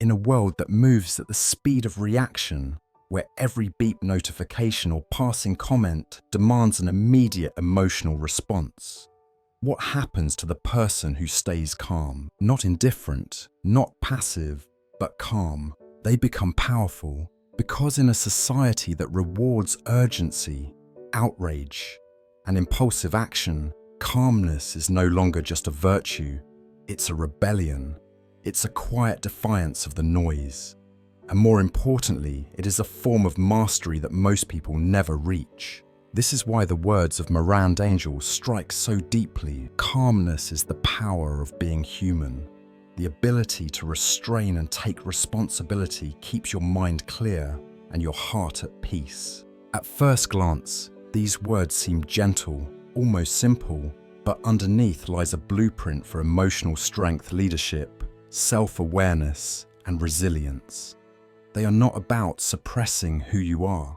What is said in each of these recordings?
In a world that moves at the speed of reaction, where every beep notification or passing comment demands an immediate emotional response, what happens to the person who stays calm? Not indifferent, not passive, but calm. They become powerful because in a society that rewards urgency, outrage, and impulsive action, calmness is no longer just a virtue, it's a rebellion. It's a quiet defiance of the noise. And more importantly, it is a form of mastery that most people never reach. This is why the words of Miranda Angel strike so deeply. Calmness is the power of being human. The ability to restrain and take responsibility keeps your mind clear and your heart at peace. At first glance, these words seem gentle, almost simple, but underneath lies a blueprint for emotional strength, leadership, self-awareness, and resilience. They are not about suppressing who you are.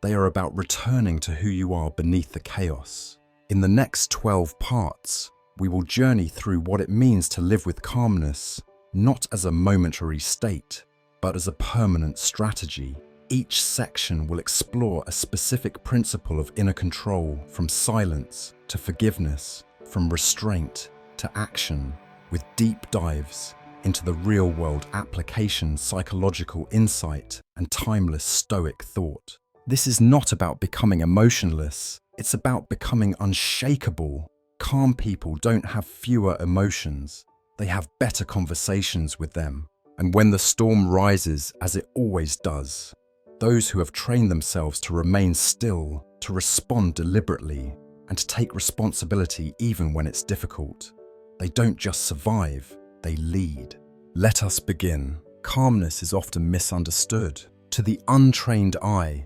They are about returning to who you are beneath the chaos. In the next 12 parts, we will journey through what it means to live with calmness, not as a momentary state, but as a permanent strategy. Each section will explore a specific principle of inner control, from silence to forgiveness, from restraint to action, with deep dives into the real-world application, psychological insight, and timeless Stoic thought. This is not about becoming emotionless, it's about becoming unshakable. Calm people don't have fewer emotions, they have better conversations with them. And when the storm rises, as it always does, those who have trained themselves to remain still, to respond deliberately, and to take responsibility even when it's difficult, they don't just survive, they lead. Let us begin. Calmness is often misunderstood. To the untrained eye,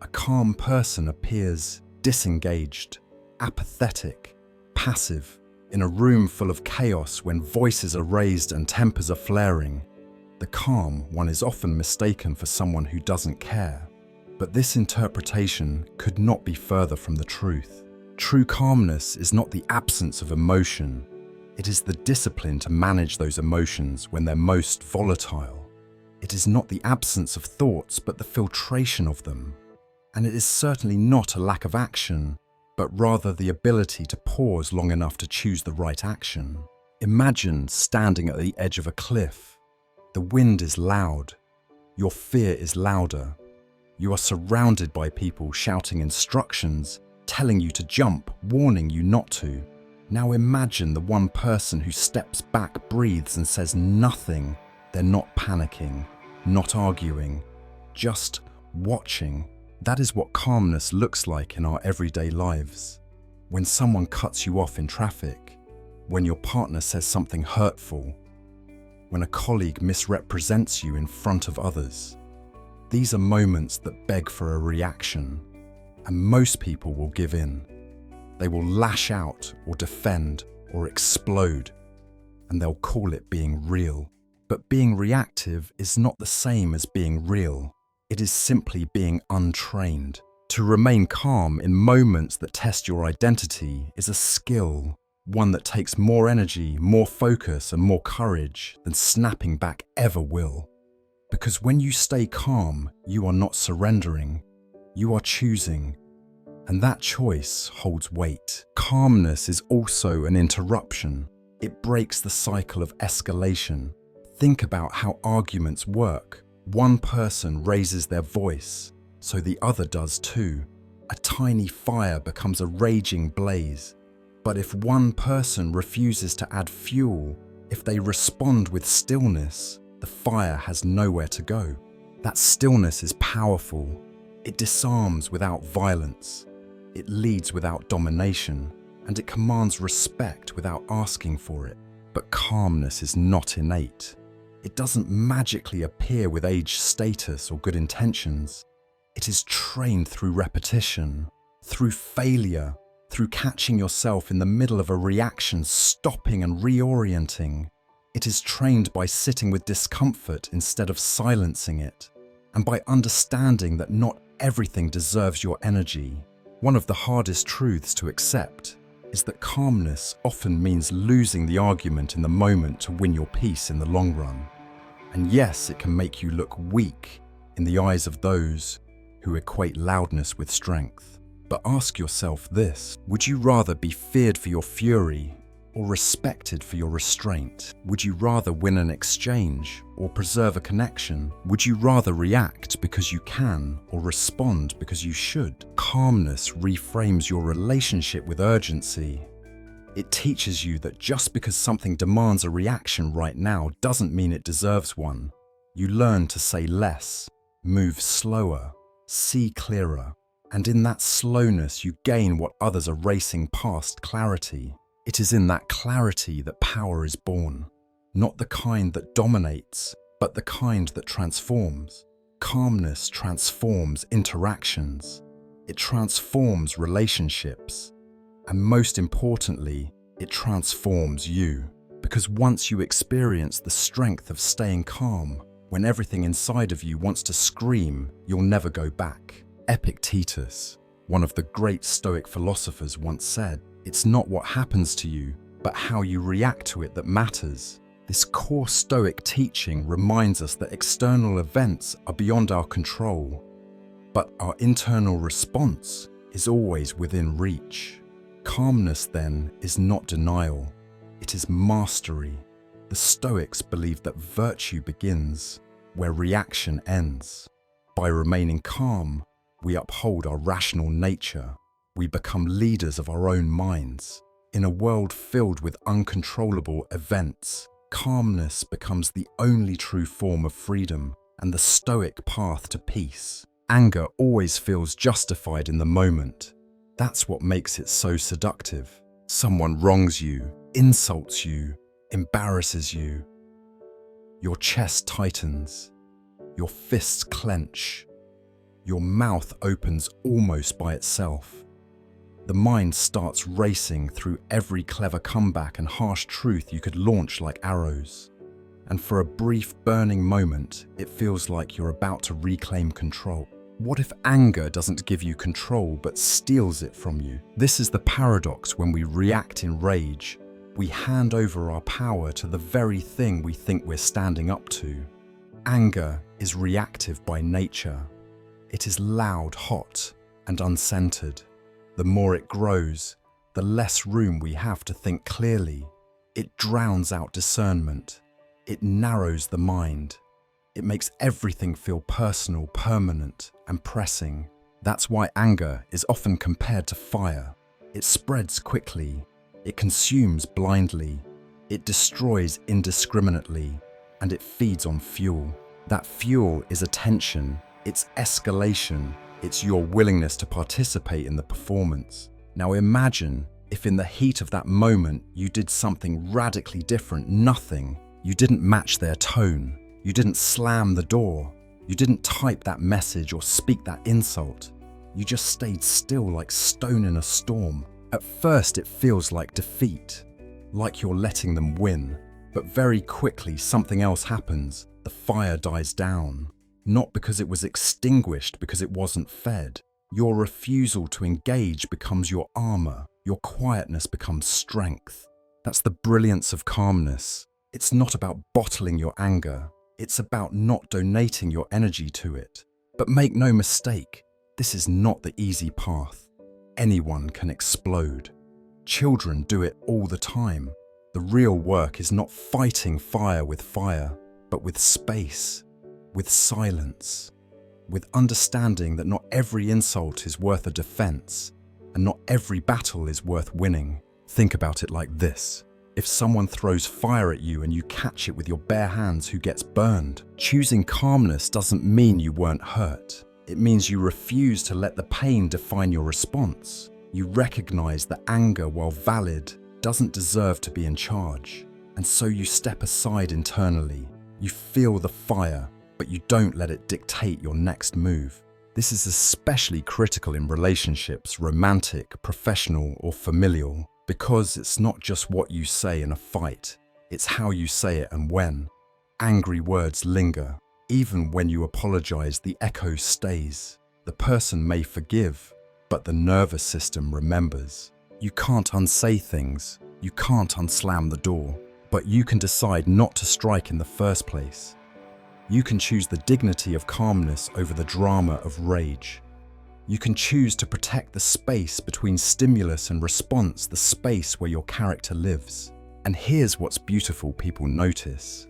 a calm person appears disengaged, apathetic, passive. In a room full of chaos, when voices are raised and tempers are flaring, the calm one is often mistaken for someone who doesn't care. But this interpretation could not be further from the truth. True calmness is not the absence of emotion. It is the discipline to manage those emotions when they're most volatile. It is not the absence of thoughts, but the filtration of them. And it is certainly not a lack of action, but rather the ability to pause long enough to choose the right action. Imagine standing at the edge of a cliff. The wind is loud. Your fear is louder. You are surrounded by people shouting instructions, telling you to jump, warning you not to. Now imagine the one person who steps back, breathes, and says nothing. They're not panicking, not arguing, just watching. That is what calmness looks like in our everyday lives. When someone cuts you off in traffic, when your partner says something hurtful, when a colleague misrepresents you in front of others. These are moments that beg for a reaction, and most people will give in. They will lash out or defend or explode, and they'll call it being real. But being reactive is not the same as being real. It is simply being untrained. To remain calm in moments that test your identity is a skill, one that takes more energy, more focus, and more courage than snapping back ever will. Because when you stay calm, you are not surrendering, you are choosing. And that choice holds weight. Calmness is also an interruption. It breaks the cycle of escalation. Think about how arguments work. One person raises their voice, so the other does too. A tiny fire becomes a raging blaze. But if one person refuses to add fuel, if they respond with stillness, the fire has nowhere to go. That stillness is powerful. It disarms without violence. It leads without domination, and it commands respect without asking for it. But calmness is not innate. It doesn't magically appear with age, status, or good intentions. It is trained through repetition, through failure, through catching yourself in the middle of a reaction, stopping and reorienting. It is trained by sitting with discomfort instead of silencing it, and by understanding that not everything deserves your energy. One of the hardest truths to accept is that calmness often means losing the argument in the moment to win your peace in the long run. And yes, it can make you look weak in the eyes of those who equate loudness with strength. But ask yourself this: would you rather be feared for your fury or respected for your restraint? Would you rather win an exchange or preserve a connection? Would you rather react because you can or respond because you should? Calmness reframes your relationship with urgency. It teaches you that just because something demands a reaction right now doesn't mean it deserves one. You learn to say less, move slower, see clearer, and in that slowness you gain what others are racing past: clarity. It is in that clarity that power is born, not the kind that dominates, but the kind that transforms. Calmness transforms interactions. It transforms relationships. And most importantly, it transforms you. Because once you experience the strength of staying calm, when everything inside of you wants to scream, you'll never go back. Epictetus, one of the great Stoic philosophers, once said, "It's not what happens to you, but how you react to it that matters." This core Stoic teaching reminds us that external events are beyond our control, but our internal response is always within reach. Calmness, then, is not denial, it is mastery. The Stoics believe that virtue begins where reaction ends. By remaining calm, we uphold our rational nature. We become leaders of our own minds. In a world filled with uncontrollable events, calmness becomes the only true form of freedom and the Stoic path to peace. Anger always feels justified in the moment. That's what makes it so seductive. Someone wrongs you, insults you, embarrasses you. Your chest tightens, your fists clench, your mouth opens almost by itself. The mind starts racing through every clever comeback and harsh truth you could launch like arrows. And for a brief burning moment, it feels like you're about to reclaim control. What if anger doesn't give you control but steals it from you? This is the paradox. When we react in rage, we hand over our power to the very thing we think we're standing up to. Anger is reactive by nature. It is loud, hot, and uncentered. The more it grows, the less room we have to think clearly. It drowns out discernment. It narrows the mind. It makes everything feel personal, permanent, and pressing. That's why anger is often compared to fire. It spreads quickly. It consumes blindly. It destroys indiscriminately. And it feeds on fuel. That fuel is attention. It's escalation. It's your willingness to participate in the performance. Now imagine if in the heat of that moment you did something radically different. Nothing. You didn't match their tone. You didn't slam the door. You didn't type that message or speak that insult. You just stayed still like stone in a storm. At first it feels like defeat, like you're letting them win. But very quickly something else happens. The fire dies down. Not because it was extinguished, because it wasn't fed. Your refusal to engage becomes your armor. Your quietness becomes strength. That's the brilliance of calmness. It's not about bottling your anger. It's about not donating your energy to it. But make no mistake, this is not the easy path. Anyone can explode. Children do it all the time. The real work is not fighting fire, but with space, with silence, with understanding that not every insult is worth a defense, and not every battle is worth winning. Think about it like this. If someone throws fire at you and you catch it with your bare hands, who gets burned? Choosing calmness doesn't mean you weren't hurt. It means you refuse to let the pain define your response. You recognize that anger, while valid, doesn't deserve to be in charge. And so you step aside internally. You feel the fire, but you don't let it dictate your next move. This is especially critical in relationships, romantic, professional, or familial. Because it's not just what you say in a fight, it's how you say it and when. Angry words linger. Even when you apologize, the echo stays. The person may forgive, but the nervous system remembers. You can't unsay things. You can't unslam the door. But you can decide not to strike in the first place. You can choose the dignity of calmness over the drama of rage. You can choose to protect the space between stimulus and response, the space where your character lives. And here's what's beautiful people notice.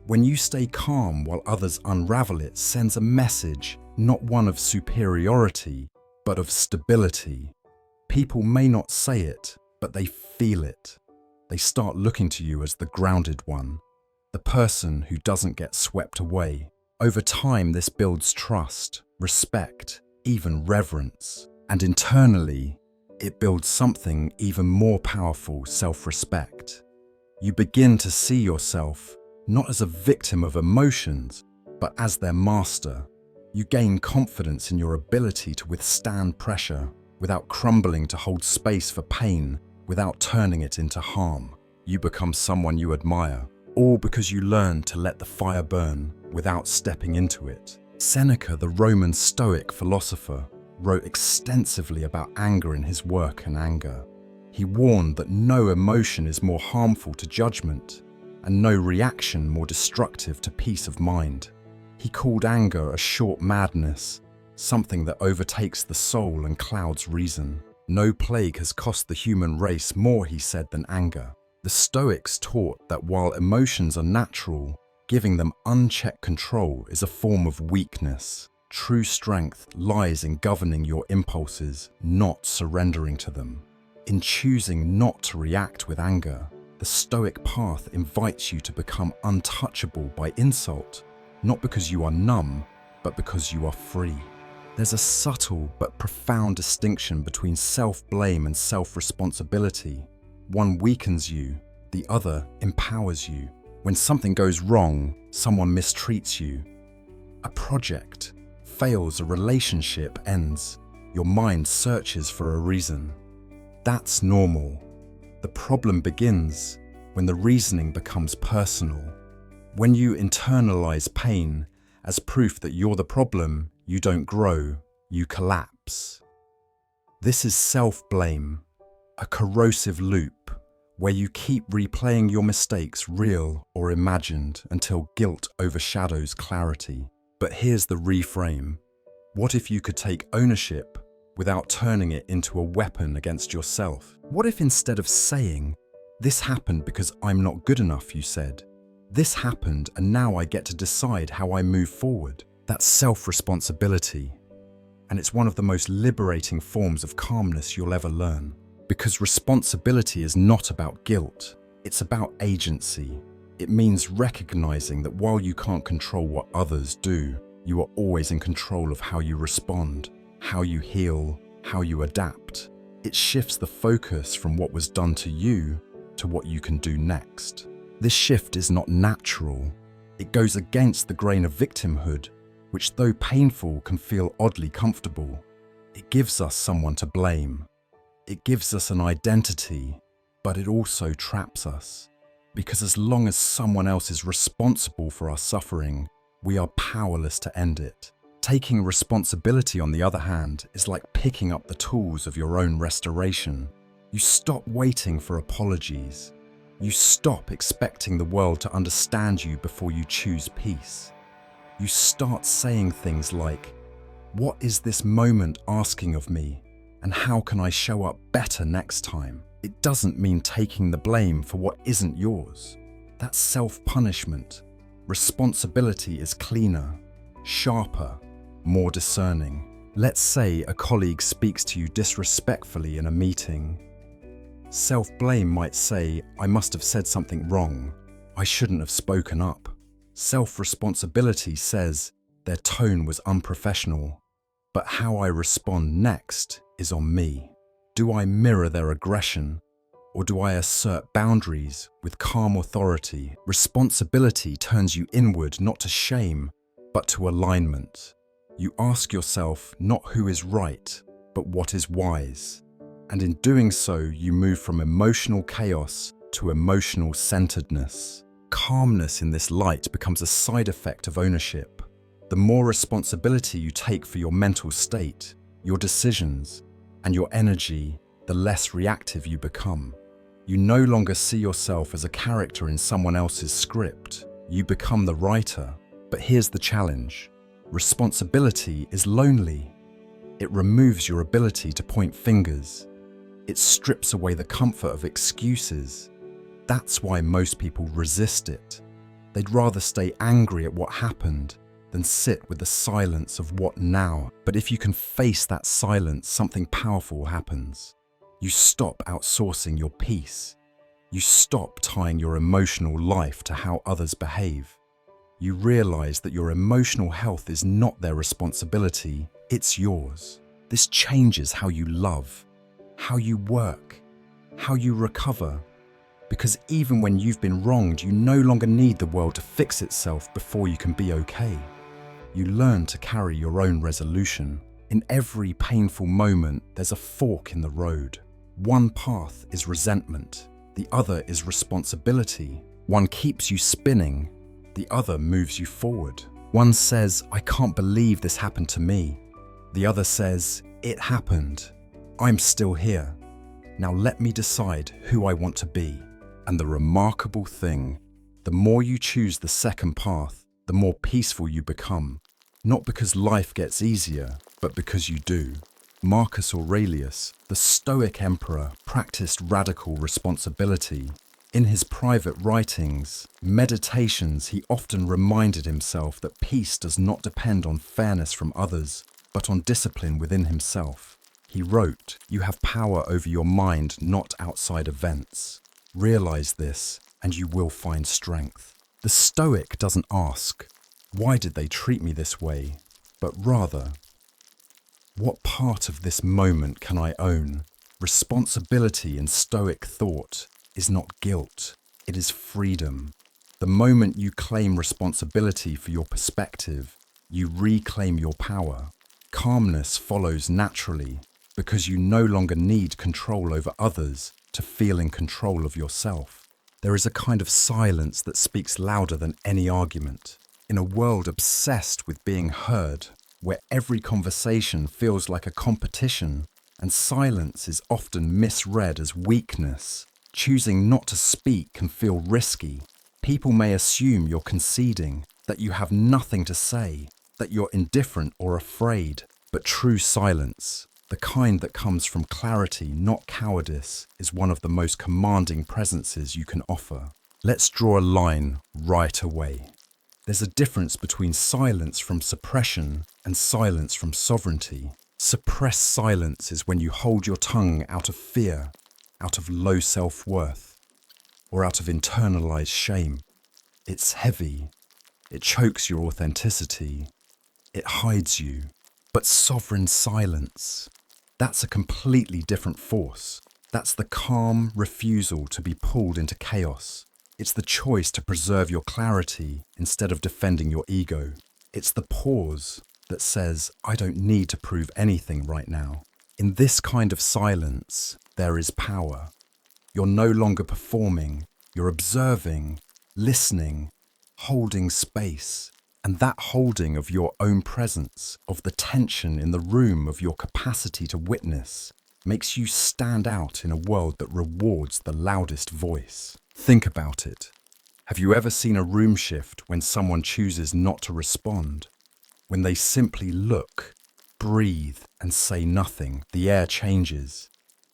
When you stay calm while others unravel, it sends a message, not one of superiority, but of stability. People may not say it, but they feel it. They start looking to you as the grounded one, the person who doesn't get swept away. Over time, this builds trust, respect, even reverence. And internally, it builds something even more powerful, self-respect. You begin to see yourself not as a victim of emotions, but as their master. You gain confidence in your ability to withstand pressure without crumbling, to hold space for pain without turning it into harm. You become someone you admire, all because you learn to let the fire burn without stepping into it. Seneca, the Roman Stoic philosopher, wrote extensively about anger in his work on anger. He warned that no emotion is more harmful to judgment, and no reaction more destructive to peace of mind. He called anger a short madness, something that overtakes the soul and clouds reason. No plague has cost the human race more, he said, than anger. The Stoics taught that while emotions are natural, giving them unchecked control is a form of weakness. True strength lies in governing your impulses, not surrendering to them. In choosing not to react with anger, the Stoic path invites you to become untouchable by insult, not because you are numb, but because you are free. There's a subtle but profound distinction between self-blame and self-responsibility. One weakens you, the other empowers you. When something goes wrong, someone mistreats you, a project fails, a relationship ends, your mind searches for a reason. That's normal. The problem begins when the reasoning becomes personal. When you internalize pain as proof that you're the problem, you don't grow, you collapse. This is self-blame, a corrosive loop where you keep replaying your mistakes, real or imagined, until guilt overshadows clarity. But here's the reframe. What if you could take ownership without turning it into a weapon against yourself? What if instead of saying, "This happened because I'm not good enough," you said, "This happened and now I get to decide how I move forward"? That's self-responsibility. And it's one of the most liberating forms of calmness you'll ever learn. Because responsibility is not about guilt, it's about agency. It means recognizing that while you can't control what others do, you are always in control of how you respond, how you heal, how you adapt. It shifts the focus from what was done to you to what you can do next. This shift is not natural. It goes against the grain of victimhood, which, though painful, can feel oddly comfortable. It gives us someone to blame. It gives us an identity, but it also traps us. Because as long as someone else is responsible for our suffering, we are powerless to end it. Taking responsibility, on the other hand, is like picking up the tools of your own restoration. You stop waiting for apologies. You stop expecting the world to understand you before you choose peace. You start saying things like, "What is this moment asking of me? And how can I show up better next time?" It doesn't mean taking the blame for what isn't yours. That's self-punishment. Responsibility is cleaner, sharper, more discerning. Let's say a colleague speaks to you disrespectfully in a meeting. Self-blame might say, "I must have said something wrong. I shouldn't have spoken up." Self-responsibility says, "Their tone was unprofessional, but how I respond next is on me." Do I mirror their aggression, or do I assert boundaries with calm authority? Responsibility turns you inward, not to shame, but to alignment. You ask yourself not who is right, but what is wise. And in doing so, you move from emotional chaos to emotional centeredness. Calmness in this light becomes a side effect of ownership. The more responsibility you take for your mental state, your decisions, and your energy, the less reactive you become. You no longer see yourself as a character in someone else's script. You become the writer, But here's the challenge. Responsibility is lonely. It removes your ability to point fingers. It strips away the comfort of excuses. That's why most people resist it. They'd rather stay angry at what happened than sit with the silence of what now. But if you can face that silence, something powerful happens. You stop outsourcing your peace. You stop tying your emotional life to how others behave. You realize that your emotional health is not their responsibility, it's yours. This changes how you love, how you work, how you recover. Because even when you've been wronged, you no longer need the world to fix itself before you can be okay. You learn to carry your own resolution. In every painful moment, there's a fork in the road. One path is resentment. The other is responsibility. One keeps you spinning. The other moves you forward. One says, I can't believe this happened to me. The other says, it happened. I'm still here. Now let me decide who I want to be. And the remarkable thing, the more you choose the second path, the more peaceful you become. Not because life gets easier, but because you do. Marcus Aurelius, the Stoic emperor, practiced radical responsibility. In his private writings, meditations, he often reminded himself that peace does not depend on fairness from others, but on discipline within himself. He wrote, "You have power over your mind, not outside events. Realize this, and you will find strength." The Stoic doesn't ask, why did they treat me this way? But rather, what part of this moment can I own? Responsibility in Stoic thought is not guilt, it is freedom. The moment you claim responsibility for your perspective, you reclaim your power. Calmness follows naturally because you no longer need control over others to feel in control of yourself. There is a kind of silence that speaks louder than any argument. In a world obsessed with being heard, where every conversation feels like a competition, and silence is often misread as weakness, choosing not to speak can feel risky. People may assume you're conceding, that you have nothing to say, that you're indifferent or afraid. But true silence, the kind that comes from clarity, not cowardice, is one of the most commanding presences you can offer. Let's draw a line right away. There's a difference between silence from suppression and silence from sovereignty. Suppressed silence is when you hold your tongue out of fear, out of low self-worth, or out of internalized shame. It's heavy. It chokes your authenticity. It hides you. But sovereign silence, that's a completely different force. That's the calm refusal to be pulled into chaos. It's the choice to preserve your clarity instead of defending your ego. It's the pause that says, I don't need to prove anything right now. In this kind of silence, there is power. You're no longer performing, you're observing, listening, holding space. And that holding of your own presence, of the tension in the room, of your capacity to witness, makes you stand out in a world that rewards the loudest voice. Think about it. Have you ever seen a room shift when someone chooses not to respond? When they simply look, breathe, and say nothing, the air changes.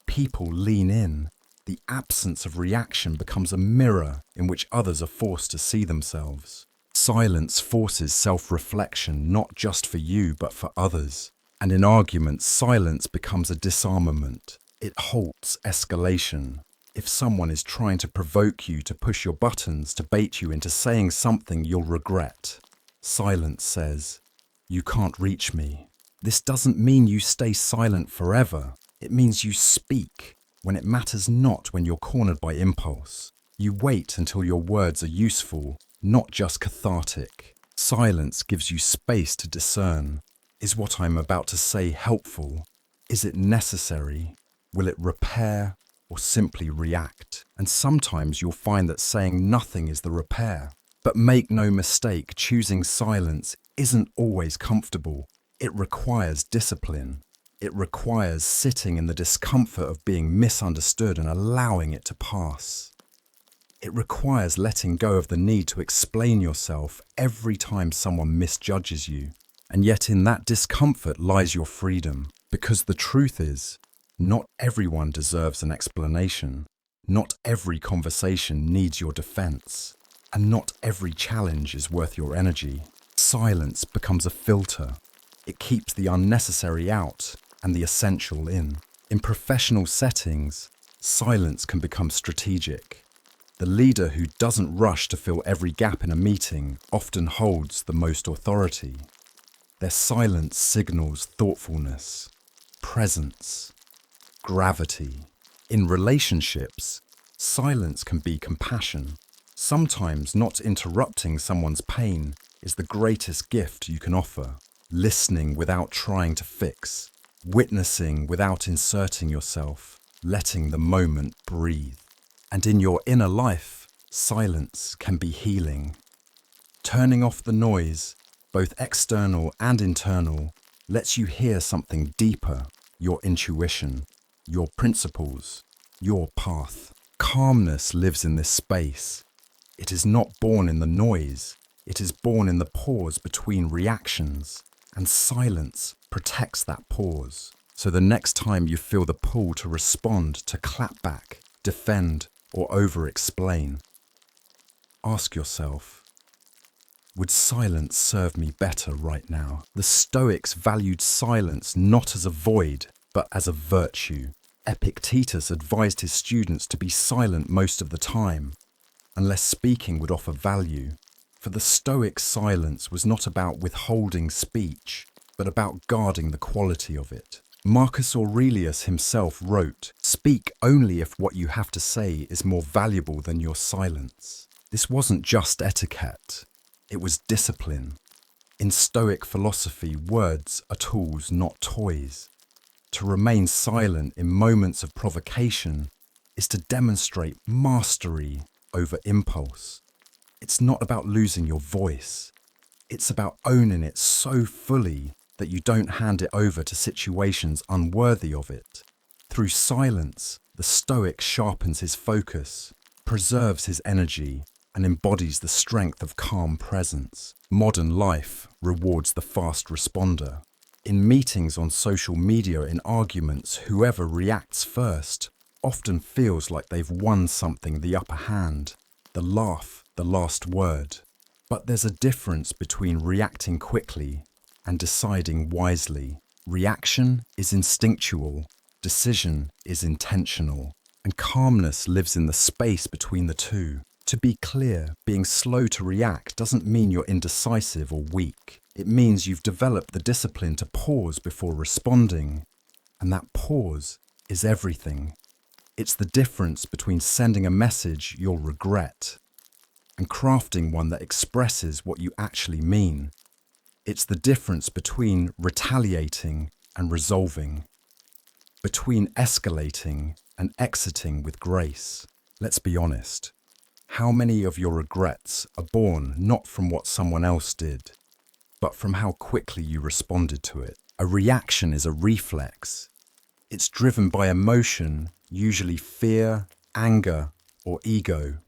People lean in. The absence of reaction becomes a mirror in which others are forced to see themselves. Silence forces self-reflection, not just for you, but for others. And in arguments, silence becomes a disarmament. It halts escalation. If someone is trying to provoke you to push your buttons, to bait you into saying something you'll regret, silence says, you can't reach me. This doesn't mean you stay silent forever. It means you speak when it matters, not when you're cornered by impulse. You wait until your words are useful, not just cathartic. Silence gives you space to discern. Is what I'm about to say helpful? Is it necessary? Will it repair or simply react? And sometimes you'll find that saying nothing is the repair. But make no mistake, choosing silence isn't always comfortable. It requires discipline. It requires sitting in the discomfort of being misunderstood and allowing it to pass. It requires letting go of the need to explain yourself every time someone misjudges you. And yet in that discomfort lies your freedom. Because the truth is, not everyone deserves an explanation. Not every conversation needs your defense. And not every challenge is worth your energy. Silence becomes a filter. It keeps the unnecessary out and the essential in. In professional settings, silence can become strategic. The leader who doesn't rush to fill every gap in a meeting often holds the most authority. Their silence signals thoughtfulness, presence, gravity. In relationships, silence can be compassion. Sometimes not interrupting someone's pain is the greatest gift you can offer. Listening without trying to fix, witnessing without inserting yourself, letting the moment breathe. And in your inner life, silence can be healing. Turning off the noise, both external and internal, lets you hear something deeper, your intuition, your principles, your path. Calmness lives in this space. It is not born in the noise, it is born in the pause between reactions, and silence protects that pause. So the next time you feel the pull to respond, to clap back, defend, or over-explain, ask yourself, would silence serve me better right now? The Stoics valued silence not as a void, but as a virtue. Epictetus advised his students to be silent most of the time, unless speaking would offer value. For the Stoic, silence was not about withholding speech, but about guarding the quality of it. Marcus Aurelius himself wrote, "Speak only if what you have to say is more valuable than your silence." This wasn't just etiquette, it was discipline. In Stoic philosophy, words are tools, not toys. To remain silent in moments of provocation is to demonstrate mastery over impulse. It's not about losing your voice. It's about owning it so fully that you don't hand it over to situations unworthy of it. Through silence, the Stoic sharpens his focus, preserves his energy, and embodies the strength of calm presence. Modern life rewards the fast responder. In meetings, on social media, in arguments, whoever reacts first often feels like they've won something, the upper hand, the laugh, the last word. But there's a difference between reacting quickly and deciding wisely. Reaction is instinctual, decision is intentional, and calmness lives in the space between the two. To be clear, being slow to react doesn't mean you're indecisive or weak. It means you've developed the discipline to pause before responding, and that pause is everything. It's the difference between sending a message you'll regret and crafting one that expresses what you actually mean. It's the difference between retaliating and resolving, between escalating and exiting with grace. Let's be honest. How many of your regrets are born not from what someone else did, but from how quickly you responded to it? A reaction is a reflex. It's driven by emotion, usually fear, anger, or ego.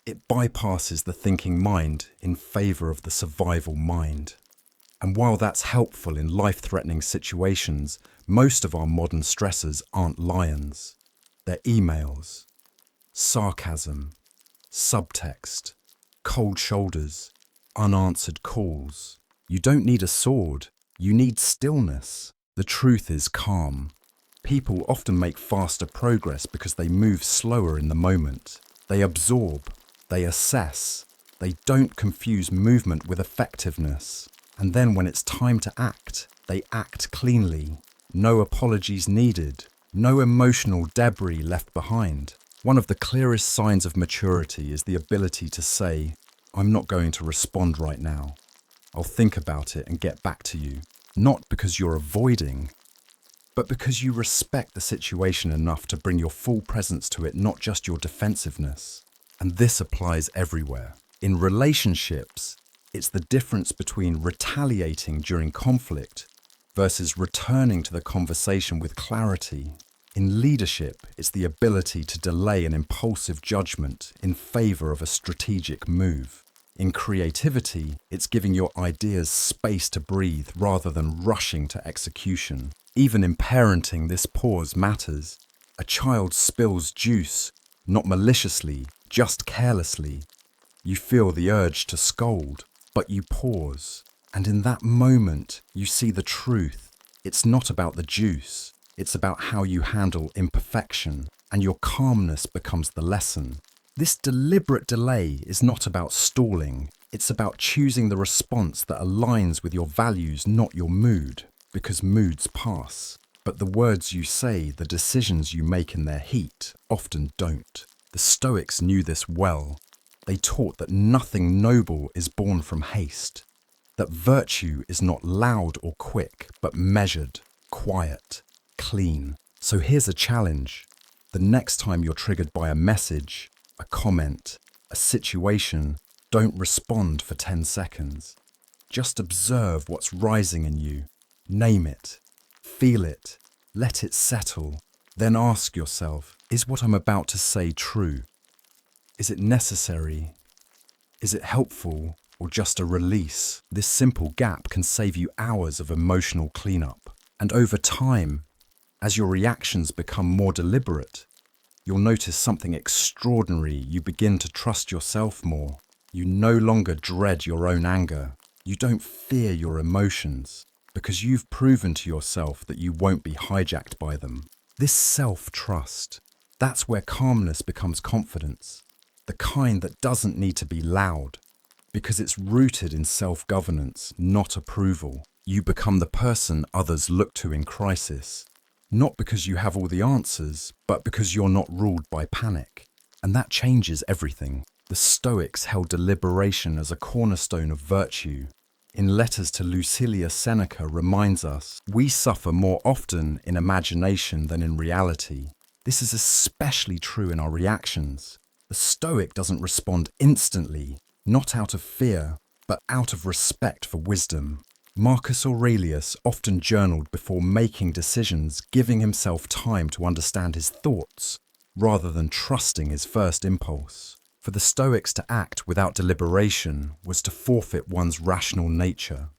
It bypasses the thinking mind in favor of the survival mind. And while that's helpful in life-threatening situations, most of our modern stressors aren't lions. They're emails, sarcasm, subtext, cold shoulders, unanswered calls. You don't need a sword, you need stillness. The truth is calm. People often make faster progress because they move slower in the moment. They absorb, they assess, they don't confuse movement with effectiveness. And then when it's time to act, they act cleanly. No apologies needed, no emotional debris left behind. One of the clearest signs of maturity is the ability to say, "I'm not going to respond right now. I'll think about it and get back to you." Not because you're avoiding, but because you respect the situation enough to bring your full presence to it, not just your defensiveness. And this applies everywhere. In relationships, it's the difference between retaliating during conflict versus returning to the conversation with clarity. In leadership, it's the ability to delay an impulsive judgment in favor of a strategic move. In creativity, it's giving your ideas space to breathe rather than rushing to execution. Even in parenting, this pause matters. A child spills juice, not maliciously, just carelessly. You feel the urge to scold, but you pause. And in that moment, you see the truth. It's not about the juice. It's about how you handle imperfection, and your calmness becomes the lesson. This deliberate delay is not about stalling. It's about choosing the response that aligns with your values, not your mood, because moods pass. But the words you say, the decisions you make in their heat, often don't. The Stoics knew this well. They taught that nothing noble is born from haste, that virtue is not loud or quick, but measured, quiet, clean. So here's a challenge. The next time you're triggered by a message, a comment, a situation, don't respond for 10 seconds. Just observe what's rising in you. Name it. Feel it. Let it settle. Then ask yourself, is what I'm about to say true? Is it necessary? Is it helpful or just a release? This simple gap can save you hours of emotional cleanup. And over time, as your reactions become more deliberate, you'll notice something extraordinary. You begin to trust yourself more. You no longer dread your own anger. You don't fear your emotions because you've proven to yourself that you won't be hijacked by them. This self-trust, that's where calmness becomes confidence. The kind that doesn't need to be loud, because it's rooted in self-governance, not approval. You become the person others look to in crisis, not because you have all the answers, but because you're not ruled by panic. And that changes everything. The Stoics held deliberation as a cornerstone of virtue. In Letters to Lucilia, Seneca reminds us, we suffer more often in imagination than in reality. This is especially true in our reactions. The Stoic doesn't respond instantly, not out of fear, but out of respect for wisdom. Marcus Aurelius often journaled before making decisions, giving himself time to understand his thoughts, rather than trusting his first impulse. For the Stoics to act without deliberation was to forfeit one's rational nature.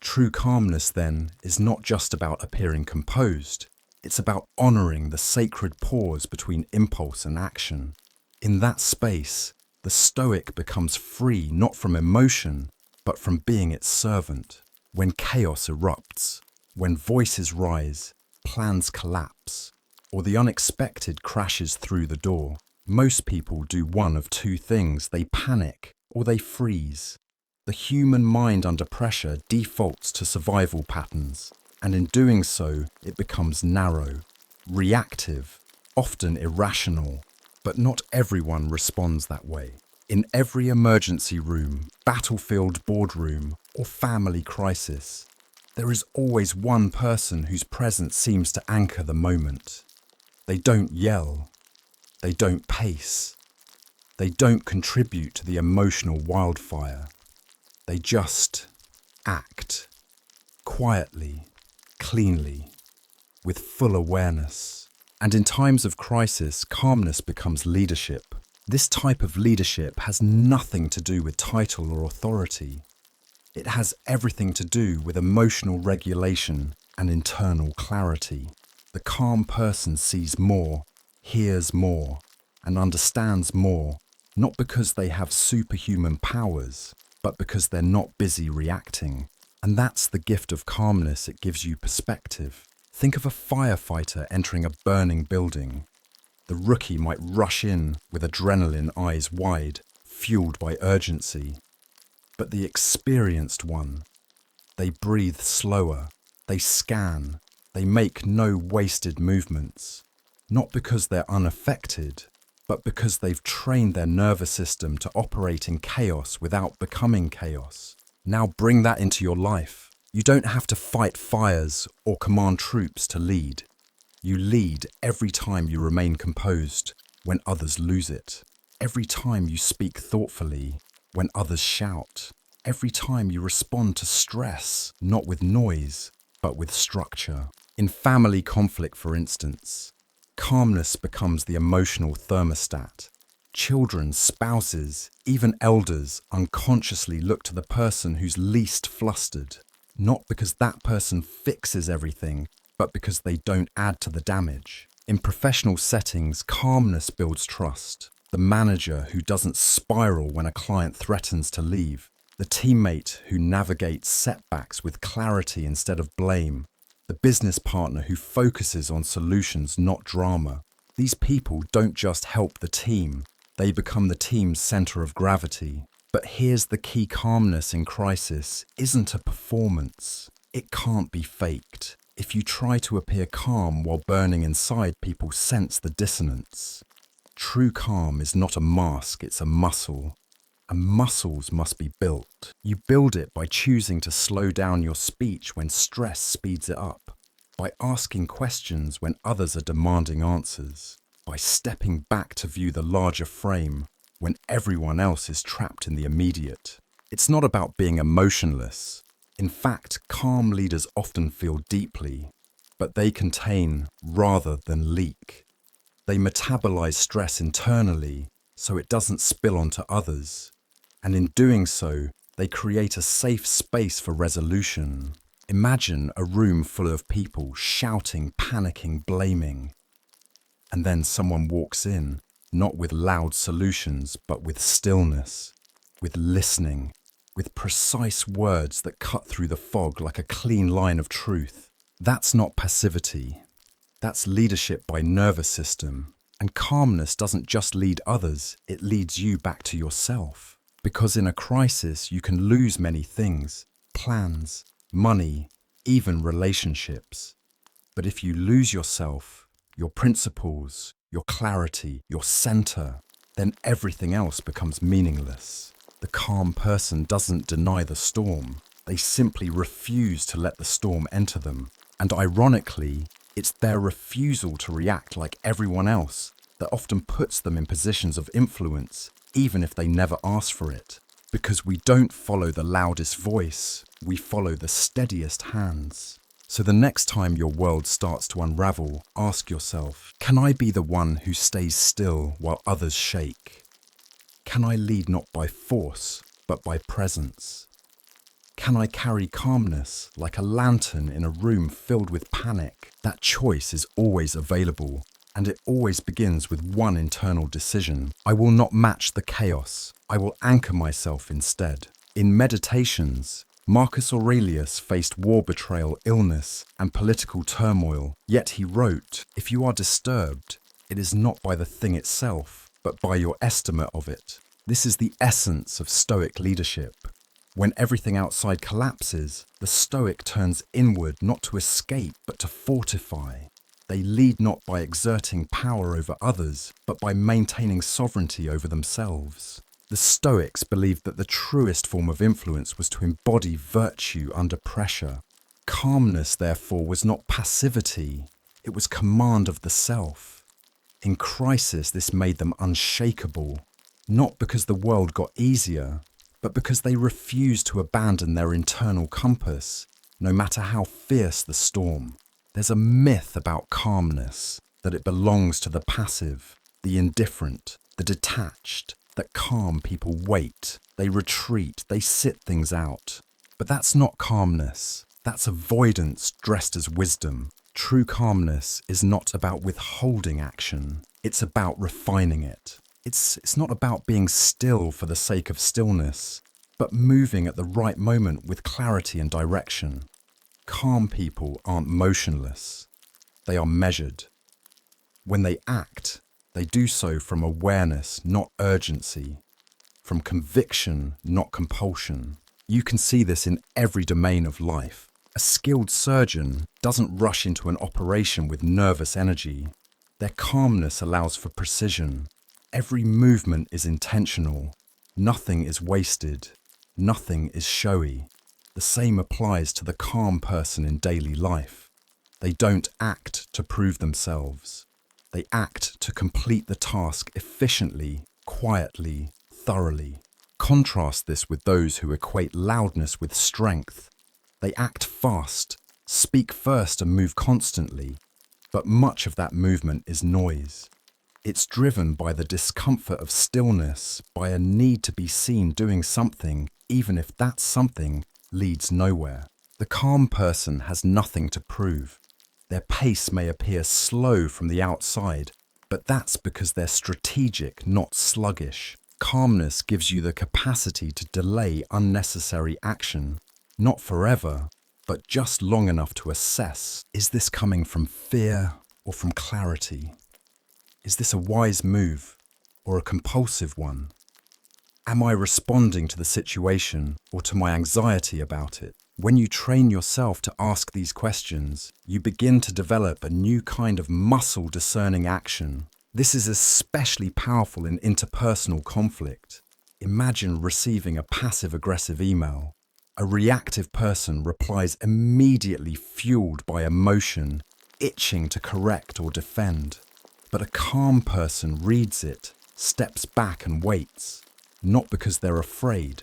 True calmness, then, is not just about appearing composed. It's about honoring the sacred pause between impulse and action. In that space, the Stoic becomes free not from emotion, but from being its servant. When chaos erupts, when voices rise, plans collapse, or the unexpected crashes through the door, most people do one of two things: they panic or they freeze. The human mind under pressure defaults to survival patterns, and in doing so, it becomes narrow, reactive, often irrational. But not everyone responds that way. In every emergency room, battlefield boardroom, or family crisis, there is always one person whose presence seems to anchor the moment. They don't yell. They don't pace. They don't contribute to the emotional wildfire. They just act. Quietly, cleanly, with full awareness. And in times of crisis, calmness becomes leadership. This type of leadership has nothing to do with title or authority. It has everything to do with emotional regulation and internal clarity. The calm person sees more, hears more, and understands more, not because they have superhuman powers, but because they're not busy reacting. And that's the gift of calmness. It gives you perspective. Think of a firefighter entering a burning building. The rookie might rush in with adrenaline, eyes wide, fueled by urgency. But the experienced one, they breathe slower, they scan, they make no wasted movements. Not because they're unaffected, but because they've trained their nervous system to operate in chaos without becoming chaos. Now bring that into your life. You don't have to fight fires or command troops to lead. You lead every time you remain composed when others lose it. Every time you speak thoughtfully when others shout. Every time you respond to stress, not with noise, but with structure. In family conflict, for instance, Calmness becomes the emotional thermostat. Children, spouses, even elders unconsciously look to the person who's least flustered, not because that person fixes everything, but because they don't add to the damage. In professional settings, calmness builds trust. The manager who doesn't spiral when a client threatens to leave. The teammate who navigates setbacks with clarity instead of blame. The business partner who focuses on solutions, not drama. These people don't just help the team, they become the team's center of gravity. But here's the key: calmness in crisis isn't a performance. It can't be faked. If you try to appear calm while burning inside, people sense the dissonance. True calm is not a mask, it's a muscle. And muscles must be built. You build it by choosing to slow down your speech when stress speeds it up, by asking questions when others are demanding answers, by stepping back to view the larger frame when everyone else is trapped in the immediate. It's not about being emotionless. In fact, calm leaders often feel deeply, but they contain rather than leak. They metabolize stress internally so it doesn't spill onto others. And in doing so, they create a safe space for resolution. Imagine a room full of people shouting, panicking, blaming. And then someone walks in, not with loud solutions, but with stillness, with listening, with precise words that cut through the fog like a clean line of truth. That's not passivity. That's leadership by nervous system. And calmness doesn't just lead others, it leads you back to yourself. Because in a crisis, you can lose many things: plans, money, even relationships. But if you lose yourself, your principles, your clarity, your center, then everything else becomes meaningless. The calm person doesn't deny the storm. They simply refuse to let the storm enter them. And ironically, it's their refusal to react like everyone else that often puts them in positions of influence, even if they never ask for it. Because we don't follow the loudest voice, we follow the steadiest hands. So the next time your world starts to unravel, ask yourself, can I be the one who stays still while others shake? Can I lead not by force, but by presence? Can I carry calmness like a lantern in a room filled with panic? That choice is always available, and it always begins with one internal decision. I will not match the chaos. I will anchor myself instead. In Meditations, Marcus Aurelius faced war, betrayal, illness, and political turmoil. Yet he wrote, "If you are disturbed, it is not by the thing itself, but by your estimate of it." This is the essence of Stoic leadership. When everything outside collapses, the Stoic turns inward not to escape, but to fortify. They lead not by exerting power over others, but by maintaining sovereignty over themselves. The Stoics believed that the truest form of influence was to embody virtue under pressure. Calmness, therefore, was not passivity, it was command of the self. In crisis, this made them unshakable, not because the world got easier, but because they refused to abandon their internal compass, no matter how fierce the storm. There's a myth about calmness, that it belongs to the passive, the indifferent, the detached, that calm people wait, they retreat, they sit things out. But that's not calmness. That's avoidance dressed as wisdom. True calmness is not about withholding action. It's about refining it. It's not about being still for the sake of stillness, but moving at the right moment with clarity and direction. Calm people aren't motionless. They are measured. When they act, they do so from awareness, not urgency, from conviction, not compulsion. You can see this in every domain of life. A skilled surgeon doesn't rush into an operation with nervous energy. Their calmness allows for precision. Every movement is intentional. Nothing is wasted. Nothing is showy. The same applies to the calm person in daily life. They don't act to prove themselves. They act to complete the task efficiently, quietly, thoroughly. Contrast this with those who equate loudness with strength. They act fast, speak first and move constantly. But much of that movement is noise. It's driven by the discomfort of stillness, by a need to be seen doing something, even if that something leads nowhere. The calm person has nothing to prove. Their pace may appear slow from the outside, but that's because they're strategic, not sluggish. Calmness gives you the capacity to delay unnecessary action, not forever, but just long enough to assess, is this coming from fear or from clarity? Is this a wise move or a compulsive one? Am I responding to the situation or to my anxiety about it? When you train yourself to ask these questions, you begin to develop a new kind of muscle discerning action. This is especially powerful in interpersonal conflict. Imagine receiving a passive-aggressive email. A reactive person replies immediately, fueled by emotion, itching to correct or defend. But a calm person reads it, steps back and waits, not because they're afraid,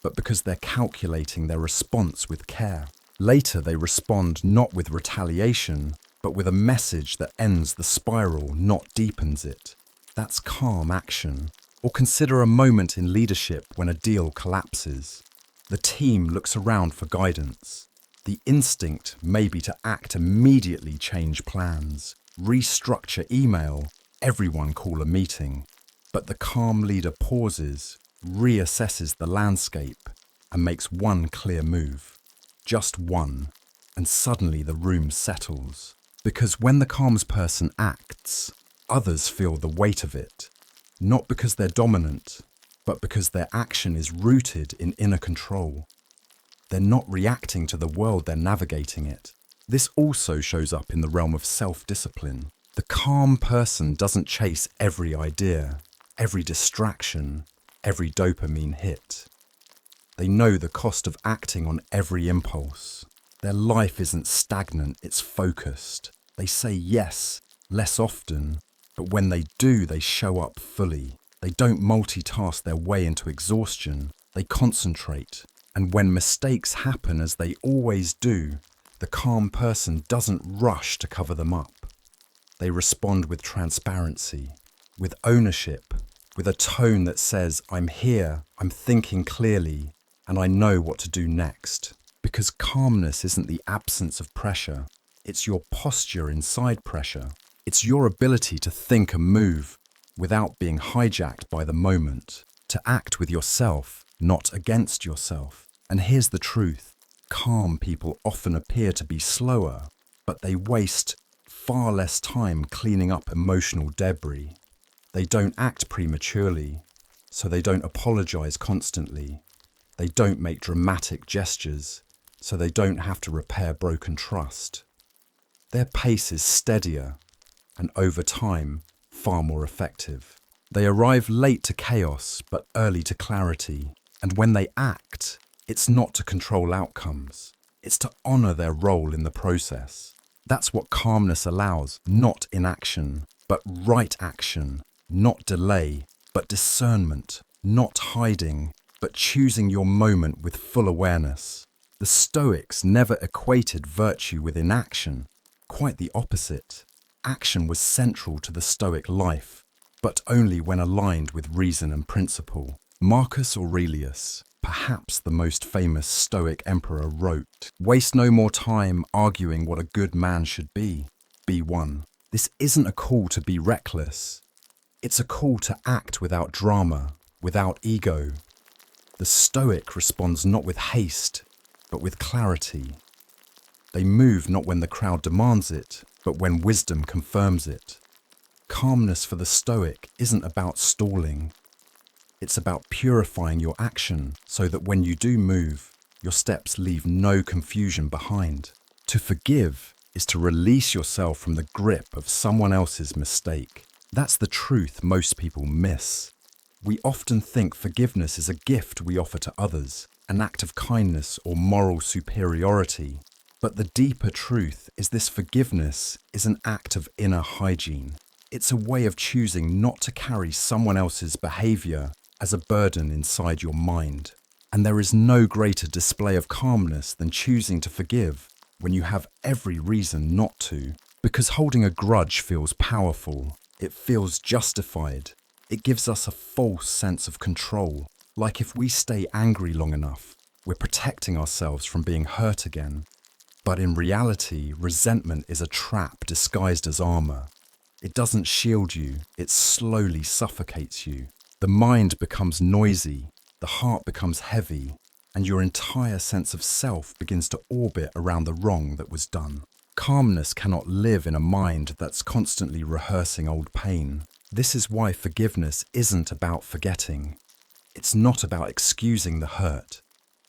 but because they're calculating their response with care. Later, they respond not with retaliation, but with a message that ends the spiral, not deepens it. That's calm action. Or consider a moment in leadership when a deal collapses. The team looks around for guidance. The instinct may be to act immediately, change plans, restructure email, everyone call a meeting. But the calm leader pauses, reassesses the landscape, and makes one clear move. Just one, and suddenly the room settles. Because when the calm person acts, others feel the weight of it. Not because they're dominant, but because their action is rooted in inner control. They're not reacting to the world, they're navigating it. This also shows up in the realm of self-discipline. The calm person doesn't chase every idea, every distraction, every dopamine hit. They know the cost of acting on every impulse. Their life isn't stagnant, it's focused. They say yes, less often, but when they do, they show up fully. They don't multitask their way into exhaustion, they concentrate. And when mistakes happen, as they always do, the calm person doesn't rush to cover them up. They respond with transparency, with ownership, with a tone that says, I'm here, I'm thinking clearly, and I know what to do next. Because calmness isn't the absence of pressure, it's your posture inside pressure. It's your ability to think and move without being hijacked by the moment, to act with yourself, not against yourself. And here's the truth. Calm people often appear to be slower, but they waste far less time cleaning up emotional debris. They don't act prematurely, so they don't apologize constantly. They don't make dramatic gestures, so they don't have to repair broken trust. Their pace is steadier, and over time, far more effective. They arrive late to chaos, but early to clarity. And when they act, it's not to control outcomes. It's to honor their role in the process. That's what calmness allows, not inaction, but right action, not delay, but discernment, not hiding, but choosing your moment with full awareness. The Stoics never equated virtue with inaction. Quite the opposite. Action was central to the Stoic life, but only when aligned with reason and principle. Marcus Aurelius, perhaps the most famous Stoic emperor, wrote, "Waste no more time arguing what a good man should be. Be one." This isn't a call to be reckless. It's a call to act without drama, without ego. The Stoic responds not with haste, but with clarity. They move not when the crowd demands it, but when wisdom confirms it. Calmness for the Stoic isn't about stalling. It's about purifying your action so that when you do move, your steps leave no confusion behind. To forgive is to release yourself from the grip of someone else's mistake. That's the truth most people miss. We often think forgiveness is a gift we offer to others, an act of kindness or moral superiority. But the deeper truth is this: forgiveness is an act of inner hygiene. It's a way of choosing not to carry someone else's behavior as a burden inside your mind. And there is no greater display of calmness than choosing to forgive when you have every reason not to. Because holding a grudge feels powerful, it feels justified. It gives us a false sense of control, like if we stay angry long enough, we're protecting ourselves from being hurt again. But in reality, resentment is a trap disguised as armor. It doesn't shield you, it slowly suffocates you. The mind becomes noisy, the heart becomes heavy, and your entire sense of self begins to orbit around the wrong that was done. Calmness cannot live in a mind that's constantly rehearsing old pain. This is why forgiveness isn't about forgetting. It's not about excusing the hurt.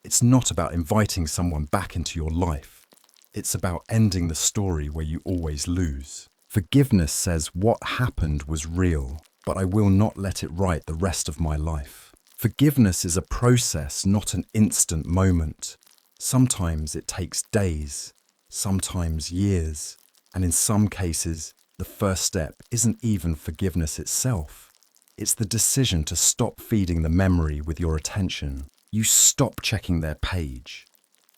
It's not about inviting someone back into your life. It's about ending the story where you always lose. Forgiveness says what happened was real, but I will not let it write the rest of my life. Forgiveness is a process, not an instant moment. Sometimes it takes days, sometimes years, and in some cases, the first step isn't even forgiveness itself. It's the decision to stop feeding the memory with your attention. You stop checking their page.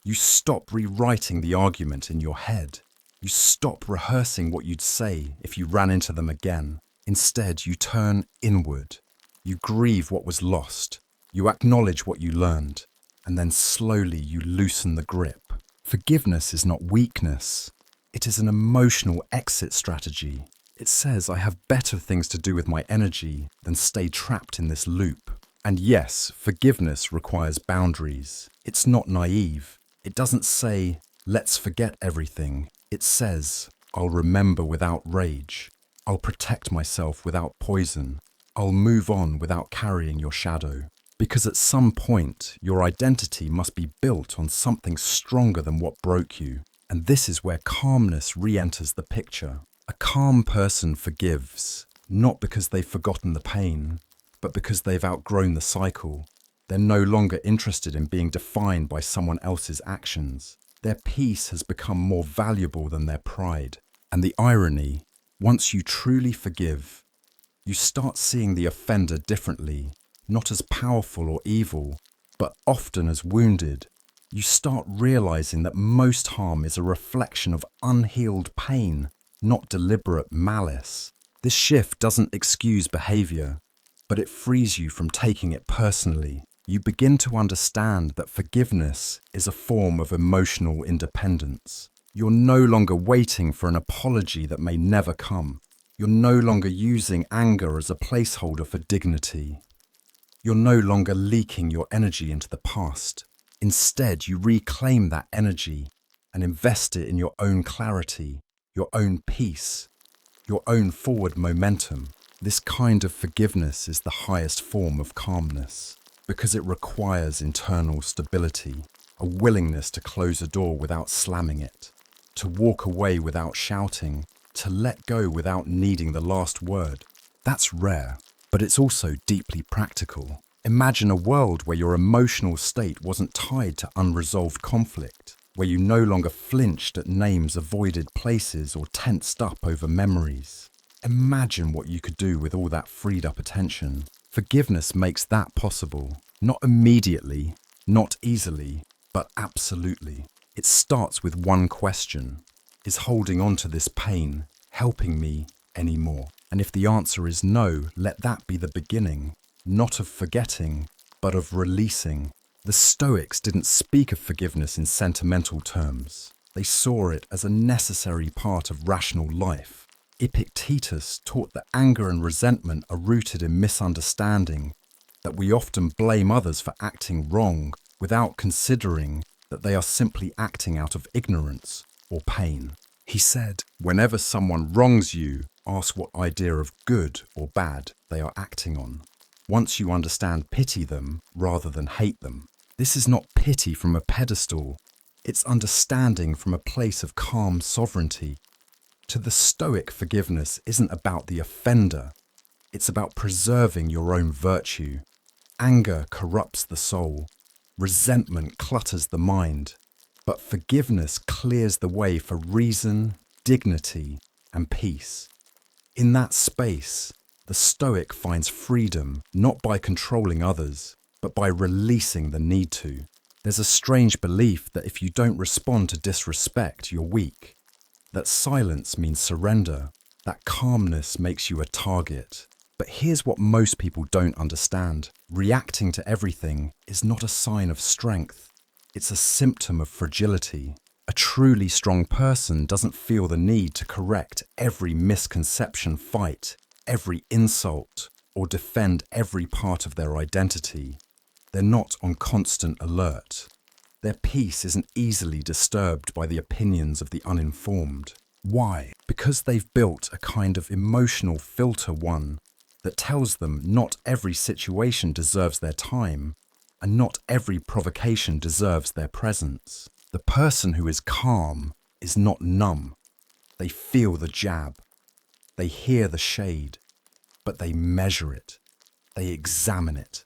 You stop rewriting the argument in your head. You stop rehearsing what you'd say if you ran into them again. Instead, you turn inward. You grieve what was lost. You acknowledge what you learned. And then slowly you loosen the grip. Forgiveness is not weakness. It is an emotional exit strategy. It says I have better things to do with my energy than stay trapped in this loop. And yes, forgiveness requires boundaries. It's not naive. It doesn't say, let's forget everything. It says, I'll remember without rage. I'll protect myself without poison. I'll move on without carrying your shadow. Because at some point, your identity must be built on something stronger than what broke you. And this is where calmness re-enters the picture. A calm person forgives, not because they've forgotten the pain, but because they've outgrown the cycle. They're no longer interested in being defined by someone else's actions. Their peace has become more valuable than their pride. And the irony, once you truly forgive, you start seeing the offender differently, not as powerful or evil, but often as wounded. You start realizing that most harm is a reflection of unhealed pain, not deliberate malice. This shift doesn't excuse behavior, but it frees you from taking it personally. You begin to understand that forgiveness is a form of emotional independence. You're no longer waiting for an apology that may never come. You're no longer using anger as a placeholder for dignity. You're no longer leaking your energy into the past. Instead, you reclaim that energy and invest it in your own clarity, your own peace, your own forward momentum. This kind of forgiveness is the highest form of calmness because it requires internal stability, a willingness to close a door without slamming it, to walk away without shouting, to let go without needing the last word. That's rare, but it's also deeply practical. Imagine a world where your emotional state wasn't tied to unresolved conflict, where you no longer flinched at names avoided places or tensed up over memories. Imagine what you could do with all that freed up attention. Forgiveness makes that possible. Not immediately, not easily, but absolutely. It starts with one question. Is holding on to this pain helping me anymore? And if the answer is no, let that be the beginning, not of forgetting, but of releasing. The Stoics didn't speak of forgiveness in sentimental terms. They saw it as a necessary part of rational life. Epictetus taught that anger and resentment are rooted in misunderstanding, that we often blame others for acting wrong without considering that they are simply acting out of ignorance or pain. He said, whenever someone wrongs you, ask what idea of good or bad they are acting on. Once you understand, pity them rather than hate them. This is not pity from a pedestal. It's understanding from a place of calm sovereignty. To the Stoic, forgiveness isn't about the offender. It's about preserving your own virtue. Anger corrupts the soul. Resentment clutters the mind. But forgiveness clears the way for reason, dignity, and peace. In that space, the Stoic finds freedom not by controlling others, but by releasing the need to. There's a strange belief that if you don't respond to disrespect, you're weak. that silence means surrender, that calmness makes you a target. But here's what most people don't understand. Reacting to everything is not a sign of strength. It's a symptom of fragility. A truly strong person doesn't feel the need to correct every misconception, fight every insult, or defend every part of their identity. They're not on constant alert. Their peace isn't easily disturbed by the opinions of the uninformed. Why? Because they've built a kind of emotional filter, one that tells them not every situation deserves their time, and not every provocation deserves their presence. The person who is calm is not numb. They feel the jab. They hear the shade. But they measure it. They examine it.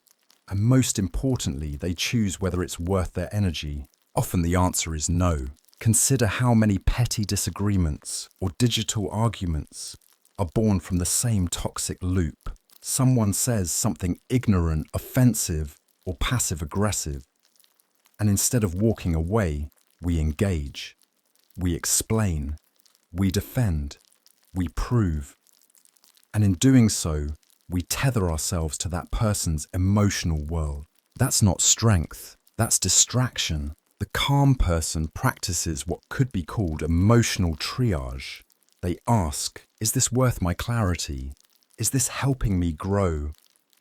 And most importantly, they choose whether it's worth their energy. Often the answer is no. Consider how many petty disagreements or digital arguments are born from the same toxic loop. Someone says something ignorant, offensive, or passive-aggressive. And instead of walking away, we engage. We explain. We defend. We prove. And in doing so, we tether ourselves to that person's emotional world. That's not strength. That's distraction. The calm person practices what could be called emotional triage. They ask, is this worth my clarity? Is this helping me grow?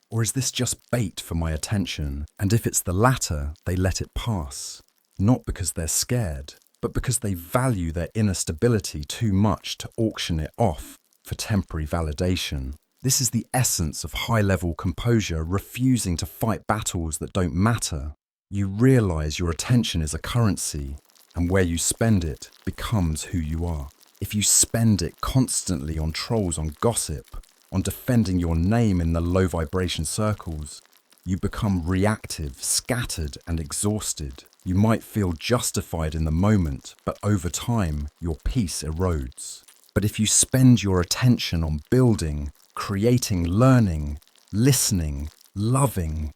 Or is this just bait for my attention? And if it's the latter, they let it pass. Not because they're scared, but because they value their inner stability too much to auction it off for temporary validation. This is the essence of high-level composure, refusing to fight battles that don't matter. You realize your attention is a currency, and where you spend it becomes who you are. If you spend it constantly on trolls, on gossip, on defending your name in the low-vibration circles, you become reactive, scattered, and exhausted. You might feel justified in the moment, but over time, your peace erodes. But if you spend your attention on building, creating, learning, listening, loving,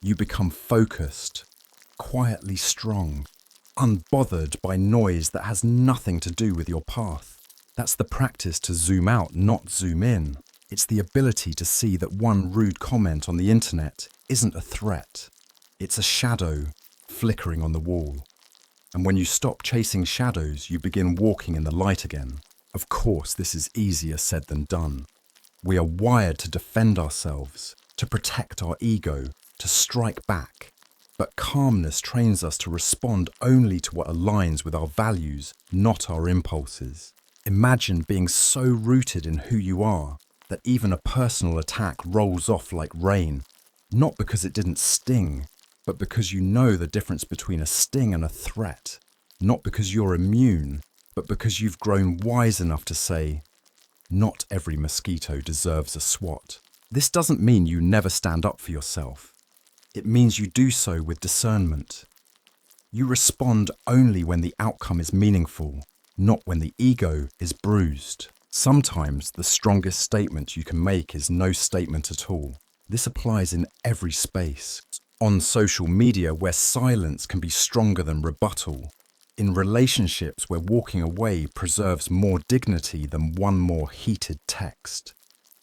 you become focused, quietly strong, unbothered by noise that has nothing to do with your path. That's the practice to zoom out, not zoom in. It's the ability to see that one rude comment on the internet isn't a threat. It's a shadow flickering on the wall. And when you stop chasing shadows, you begin walking in the light again. Of course, this is easier said than done. We are wired to defend ourselves, to protect our ego, to strike back. But calmness trains us to respond only to what aligns with our values, not our impulses. Imagine being so rooted in who you are that even a personal attack rolls off like rain, not because it didn't sting, but because you know the difference between a sting and a threat. Not because you're immune, but because you've grown wise enough to say, not every mosquito deserves a swat. This doesn't mean you never stand up for yourself. It means you do so with discernment. You respond only when the outcome is meaningful, not when the ego is bruised. Sometimes the strongest statement you can make is no statement at all. This applies in every space. On social media, where silence can be stronger than rebuttal. In relationships where walking away preserves more dignity than one more heated text.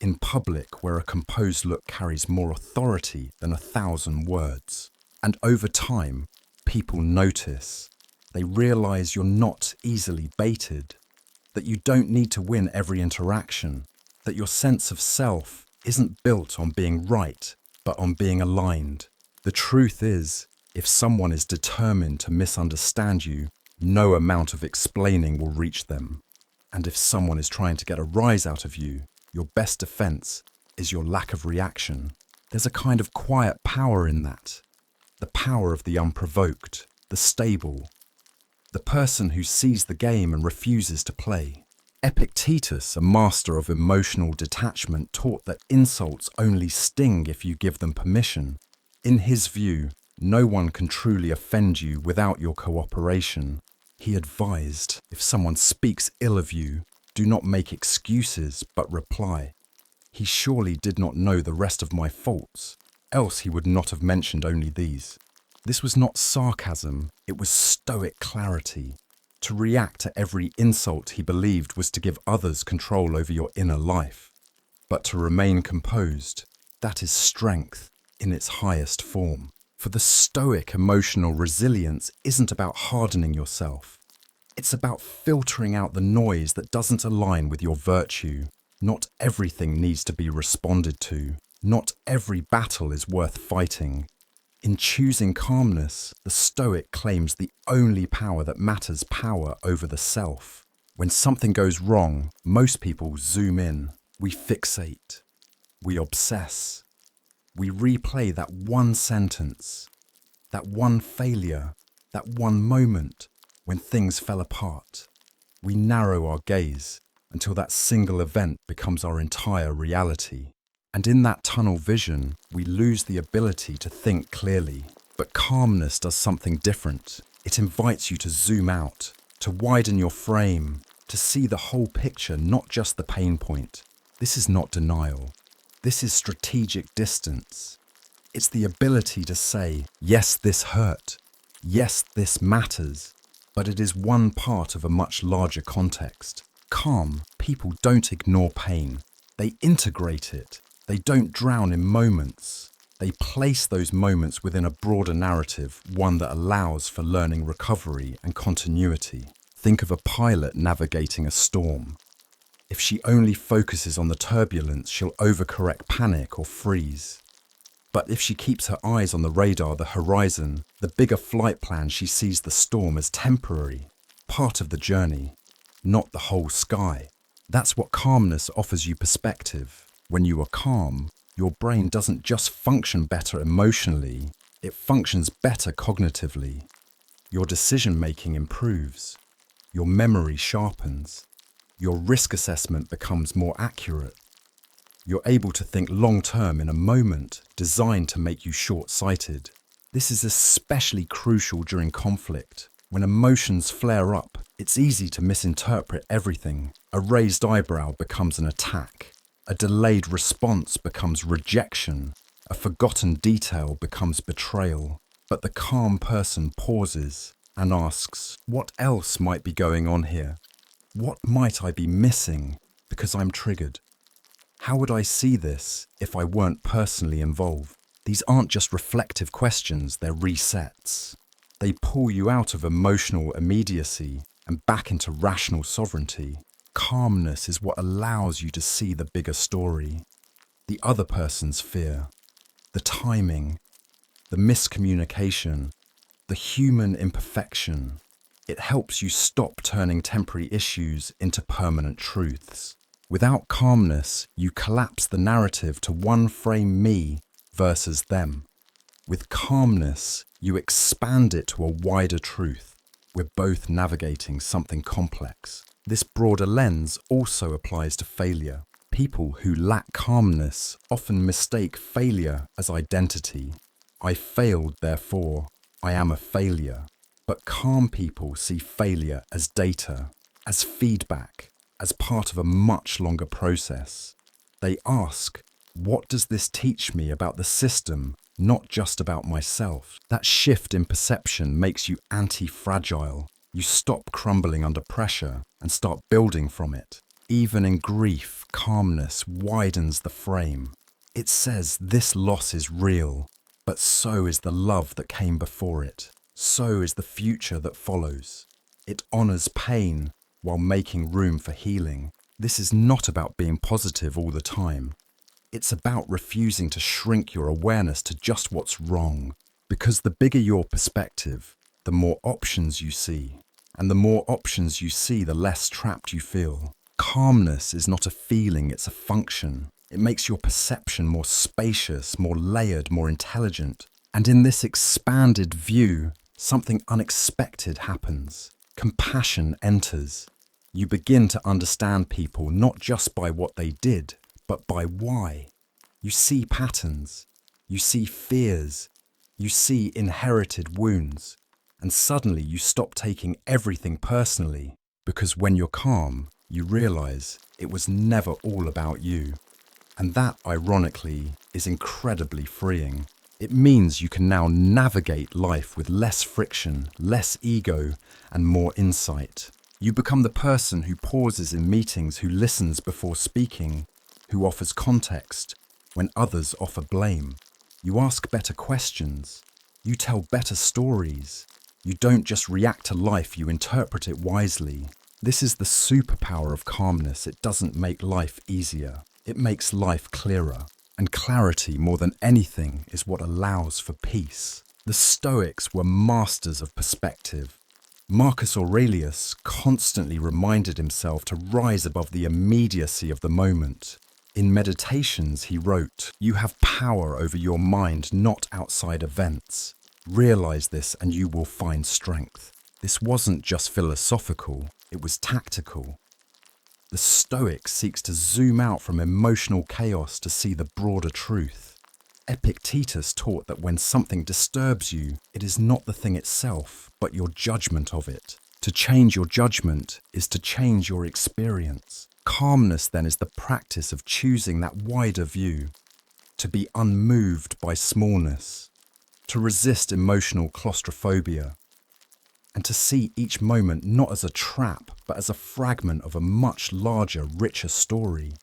In public, where a composed look carries more authority than 1,000 words. And over time, people notice. They realize you're not easily baited, that you don't need to win every interaction, that your sense of self isn't built on being right, but on being aligned. The truth is, if someone is determined to misunderstand you, no amount of explaining will reach them. And if someone is trying to get a rise out of you, your best defense is your lack of reaction. There's a kind of quiet power in that. The power of the unprovoked, the stable, the person who sees the game and refuses to play. Epictetus, a master of emotional detachment, taught that insults only sting if you give them permission. In his view, no one can truly offend you without your cooperation. He advised, if someone speaks ill of you, do not make excuses, but reply. He surely did not know the rest of my faults, else he would not have mentioned only these. This was not sarcasm, it was stoic clarity. to react to every insult he believed was to give others control over your inner life. But to remain composed, that is strength in its highest form. For the Stoic, emotional resilience isn't about hardening yourself. It's about filtering out the noise that doesn't align with your virtue. Not everything needs to be responded to. Not every battle is worth fighting. In choosing calmness, the Stoic claims the only power that matters, power over the self. When something goes wrong, most people zoom in. We fixate. We obsess. We replay that one sentence, that one failure, that one moment when things fell apart. We narrow our gaze until that single event becomes our entire reality. And in that tunnel vision, we lose the ability to think clearly. But calmness does something different. It invites you to zoom out, to widen your frame, to see the whole picture, not just the pain point. This is not denial. This is strategic distance. It's the ability to say, yes, this hurt. Yes, this matters. But it is one part of a much larger context. Calm people don't ignore pain. They integrate it. They don't drown in moments. They place those moments within a broader narrative, one that allows for learning, recovery, and continuity. Think of a pilot navigating a storm. If she only focuses on the turbulence, she'll overcorrect, panic, or freeze. But if she keeps her eyes on the radar, the horizon, the bigger flight plan, she sees the storm as temporary, part of the journey, not the whole sky. That's what calmness offers you: perspective. When you are calm, your brain doesn't just function better emotionally, it functions better cognitively. Your decision-making improves. Your memory sharpens. Your risk assessment becomes more accurate. You're able to think long-term in a moment designed to make you short-sighted. This is especially crucial during conflict. When emotions flare up, it's easy to misinterpret everything. A raised eyebrow becomes an attack. A delayed response becomes rejection. A forgotten detail becomes betrayal. But the calm person pauses and asks, what else might be going on here? What might I be missing because I'm triggered? How would I see this if I weren't personally involved? These aren't just reflective questions, they're resets. They pull you out of emotional immediacy and back into rational sovereignty. Calmness is what allows you to see the bigger story, the other person's fear, the timing, the miscommunication, the human imperfection. It helps you stop turning temporary issues into permanent truths. Without calmness, you collapse the narrative to one frame: me versus them. With calmness, you expand it to a wider truth. We're both navigating something complex. This broader lens also applies to failure. People who lack calmness often mistake failure as identity. I failed, therefore I am a failure. But calm people see failure as data, as feedback, as part of a much longer process. They ask, what does this teach me about the system, not just about myself? That shift in perception makes you anti-fragile. You stop crumbling under pressure and start building from it. Even in grief, calmness widens the frame. It says this loss is real, but so is the love that came before it. So is the future that follows. It honors pain while making room for healing. This is not about being positive all the time. It's about refusing to shrink your awareness to just what's wrong. Because the bigger your perspective, the more options you see. And the more options you see, the less trapped you feel. Calmness is not a feeling, it's a function. It makes your perception more spacious, more layered, more intelligent. And in this expanded view, something unexpected happens. Compassion enters. You begin to understand people not just by what they did, but by why. You see patterns. You see fears. You see inherited wounds. And suddenly you stop taking everything personally, because when you're calm, you realize it was never all about you. And that, ironically, is incredibly freeing. It means you can now navigate life with less friction, less ego, and more insight. You become the person who pauses in meetings, who listens before speaking, who offers context when others offer blame. You ask better questions. You tell better stories. You don't just react to life, you interpret it wisely. This is the superpower of calmness. It doesn't make life easier. It makes life clearer. And clarity, more than anything, is what allows for peace. The Stoics were masters of perspective. Marcus Aurelius constantly reminded himself to rise above the immediacy of the moment. In Meditations, he wrote, "You have power over your mind, not outside events. Realize this and you will find strength." This wasn't just philosophical, it was tactical. The Stoic seeks to zoom out from emotional chaos to see the broader truth. Epictetus taught that when something disturbs you, it is not the thing itself, but your judgment of it. To change your judgment is to change your experience. Calmness, then, is the practice of choosing that wider view, to be unmoved by smallness, to resist emotional claustrophobia, and to see each moment not as a trap, but as a fragment of a much larger, richer story.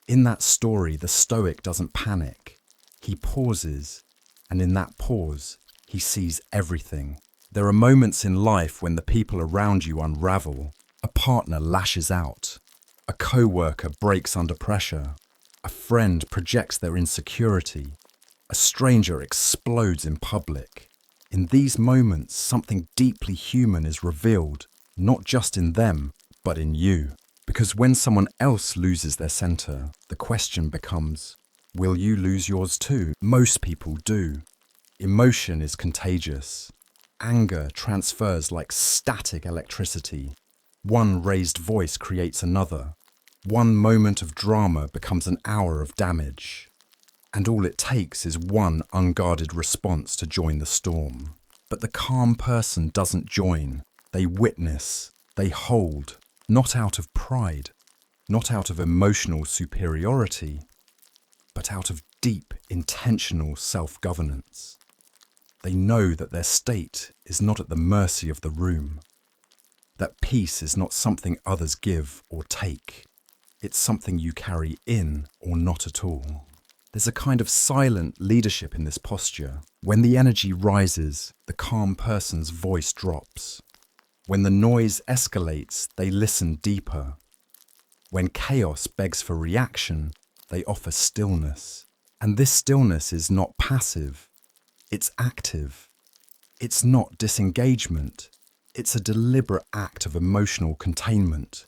In that story, the Stoic doesn't panic. He pauses, and in that pause, he sees everything. There are moments in life when the people around you unravel. A partner lashes out. A co-worker breaks under pressure. A friend projects their insecurity. A stranger explodes in public. In these moments, something deeply human is revealed, not just in them, but in you. Because when someone else loses their center, the question becomes, will you lose yours too? Most people do. Emotion is contagious. Anger transfers like static electricity. One raised voice creates another. One moment of drama becomes an hour of damage. And all it takes is one unguarded response to join the storm. But the calm person doesn't join. They witness. They hold. Not out of pride. Not out of emotional superiority. But out of deep, intentional self-governance. They know that their state is not at the mercy of the room. That peace is not something others give or take. It's something you carry in or not at all. There's a kind of silent leadership in this posture. When the energy rises, the calm person's voice drops. When the noise escalates, they listen deeper. When chaos begs for reaction, they offer stillness. And this stillness is not passive. It's active. It's not disengagement. It's a deliberate act of emotional containment.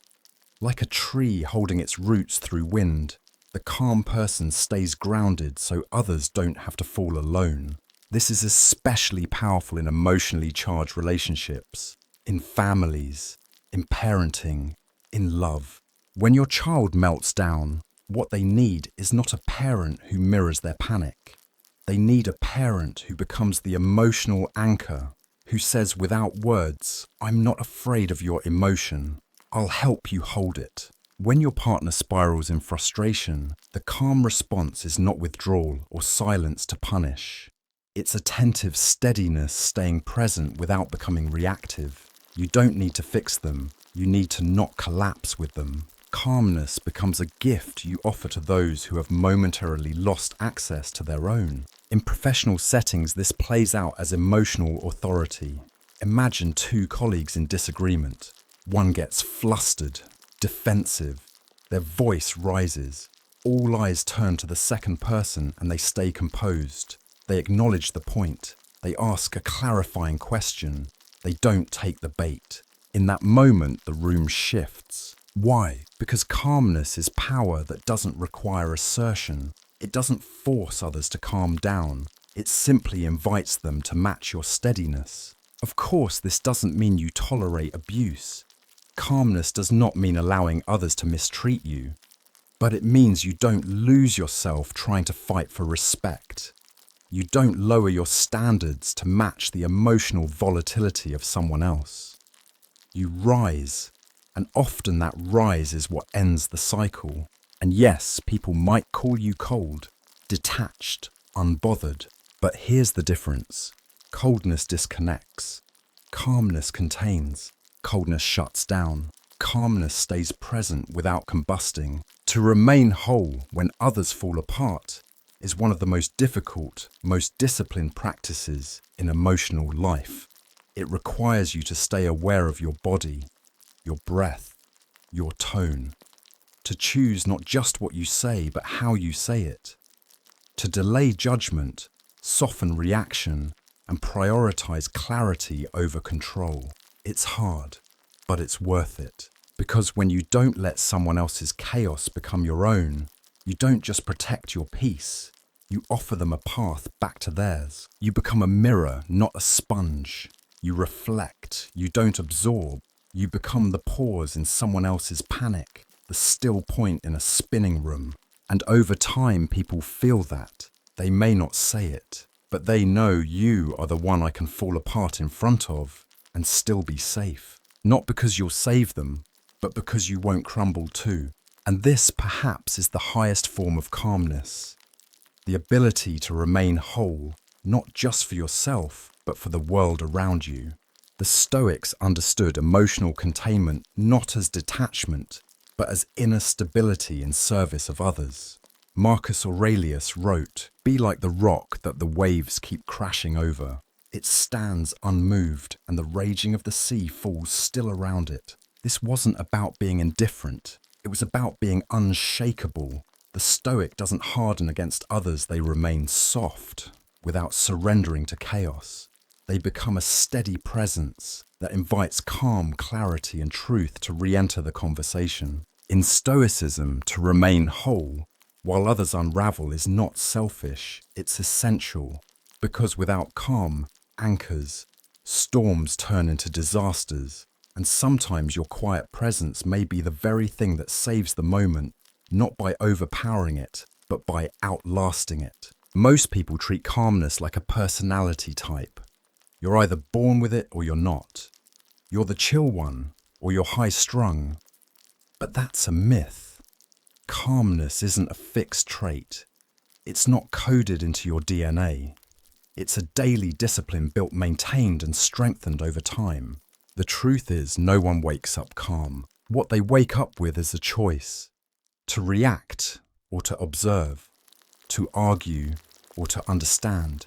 Like a tree holding its roots through wind, the calm person stays grounded so others don't have to fall alone. This is especially powerful in emotionally charged relationships, in families, in parenting, in love. When your child melts down, what they need is not a parent who mirrors their panic. They need a parent who becomes the emotional anchor, who says without words, "I'm not afraid of your emotion. I'll help you hold it." When your partner spirals in frustration, the calm response is not withdrawal or silence to punish. It's attentive steadiness, staying present without becoming reactive. You don't need to fix them. You need to not collapse with them. Calmness becomes a gift you offer to those who have momentarily lost access to their own. In professional settings, this plays out as emotional authority. Imagine two colleagues in disagreement. One gets flustered, defensive. Their voice rises. All eyes turn to the second person and they stay composed. They acknowledge the point. They ask a clarifying question. They don't take the bait. In that moment, the room shifts. Why? Because calmness is power that doesn't require assertion. It doesn't force others to calm down. It simply invites them to match your steadiness. Of course, this doesn't mean you tolerate abuse. Calmness does not mean allowing others to mistreat you, but it means you don't lose yourself trying to fight for respect. You don't lower your standards to match the emotional volatility of someone else. You rise, and often that rise is what ends the cycle. And yes, people might call you cold, detached, unbothered, But here's the difference. Coldness disconnects. Calmness contains. Coldness shuts down. Calmness stays present without combusting. To remain whole when others fall apart is one of the most difficult, most disciplined practices in emotional life. It requires you to stay aware of your body, your breath, your tone, to choose not just what you say, but how you say it, to delay judgment, soften reaction, and prioritize clarity over control. It's hard, but it's worth it. Because when you don't let someone else's chaos become your own, you don't just protect your peace, you offer them a path back to theirs. You become a mirror, not a sponge. You reflect, you don't absorb. You become the pause in someone else's panic, the still point in a spinning room. And over time, people feel that. They may not say it, but they know you are the one I can fall apart in front of and still be safe. Not because you'll save them, but because you won't crumble too. And this, perhaps, is the highest form of calmness. The ability to remain whole, not just for yourself, but for the world around you. The Stoics understood emotional containment not as detachment, but as inner stability in service of others. Marcus Aurelius wrote, "Be like the rock that the waves keep crashing over. It stands unmoved, and the raging of the sea falls still around it." This wasn't about being indifferent. It was about being unshakable. The Stoic doesn't harden against others, they remain soft, without surrendering to chaos. They become a steady presence that invites calm, clarity, and truth to re-enter the conversation. In Stoicism, to remain whole, while others unravel, is not selfish, it's essential. Because without calm, anchors, storms turn into disasters. And sometimes your quiet presence may be the very thing that saves the moment, not by overpowering it, but by outlasting it. Most people treat calmness like a personality type. You're either born with it or you're not. You're the chill one or you're high-strung. But that's a myth. Calmness isn't a fixed trait. It's not coded into your DNA. It's a daily discipline built, maintained, and strengthened over time. The truth is, no one wakes up calm. What they wake up with is a choice. To react or to observe. To argue or to understand.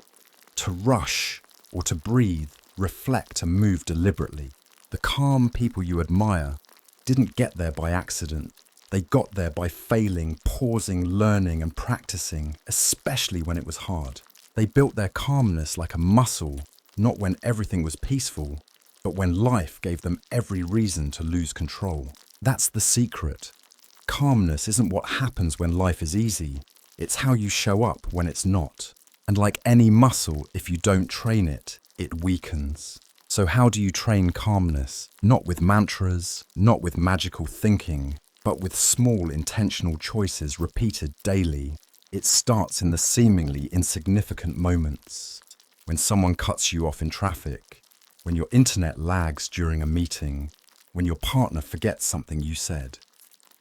To rush or to breathe, reflect, and move deliberately. The calm people you admire didn't get there by accident. They got there by failing, pausing, learning, and practicing, especially when it was hard. They built their calmness like a muscle, not when everything was peaceful, but when life gave them every reason to lose control. That's the secret. Calmness isn't what happens when life is easy. It's how you show up when it's not. And like any muscle, if you don't train it, it weakens. So how do you train calmness? Not with mantras, not with magical thinking, but with small intentional choices repeated daily. It starts in the seemingly insignificant moments. When someone cuts you off in traffic, when your internet lags during a meeting, when your partner forgets something you said,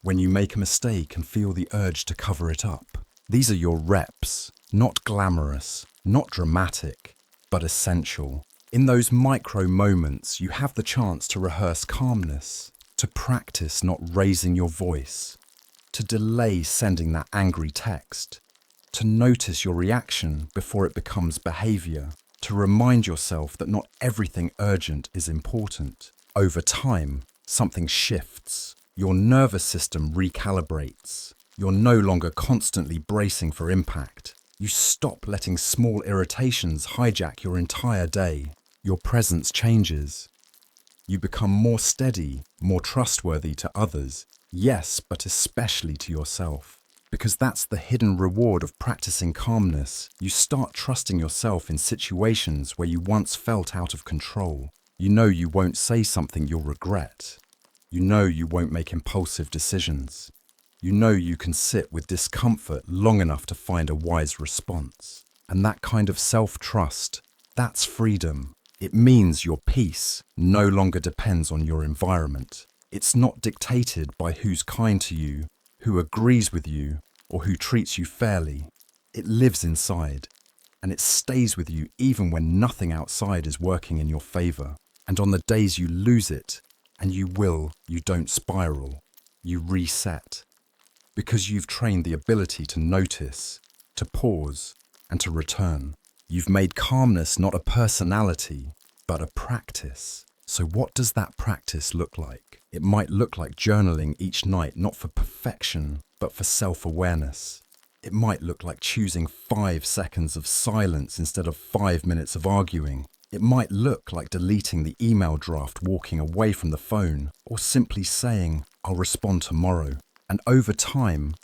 when you make a mistake and feel the urge to cover it up. These are your reps, not glamorous, not dramatic, but essential. In those micro moments, you have the chance to rehearse calmness, to practice not raising your voice, to delay sending that angry text, to notice your reaction before it becomes behavior, to remind yourself that not everything urgent is important. Over time, something shifts. Your nervous system recalibrates. You're no longer constantly bracing for impact. You stop letting small irritations hijack your entire day. Your presence changes. You become more steady, more trustworthy to others. Yes, but especially to yourself. Because that's the hidden reward of practicing calmness. You start trusting yourself in situations where you once felt out of control. You know you won't say something you'll regret. You know you won't make impulsive decisions. You know you can sit with discomfort long enough to find a wise response. And that kind of self-trust, that's freedom. It means your peace no longer depends on your environment. It's not dictated by who's kind to you, who agrees with you, or who treats you fairly. It lives inside. and it stays with you even when nothing outside is working in your favor. And on the days you lose it, and you don't spiral, you reset. Because you've trained the ability to notice, to pause, and to return. You've made calmness not a personality, but a practice. So what does that practice look like? It might look like journaling each night, not for perfection, but for self-awareness. It might look like choosing 5 seconds of silence instead of 5 minutes of arguing. It might look like deleting the email draft, walking away from the phone, or simply saying, "I'll respond tomorrow." And over time,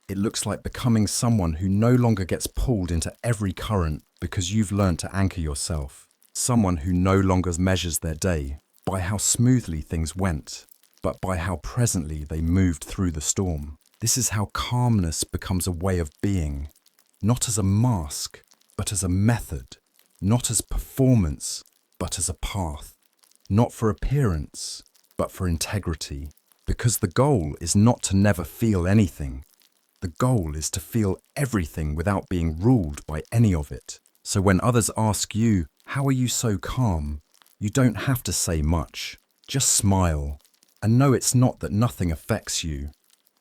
it looks like becoming someone who no longer gets pulled into every current because you've learned to anchor yourself. Someone who no longer measures their day by how smoothly things went, but by how presently they moved through the storm. This is how calmness becomes a way of being, not as a mask, but as a method, not as performance, but as a path, not for appearance, but for integrity. Because the goal is not to never feel anything. The goal is to feel everything without being ruled by any of it. So when others ask you, "How are you so calm?" you don't have to say much. Just smile. And know it's not that nothing affects you.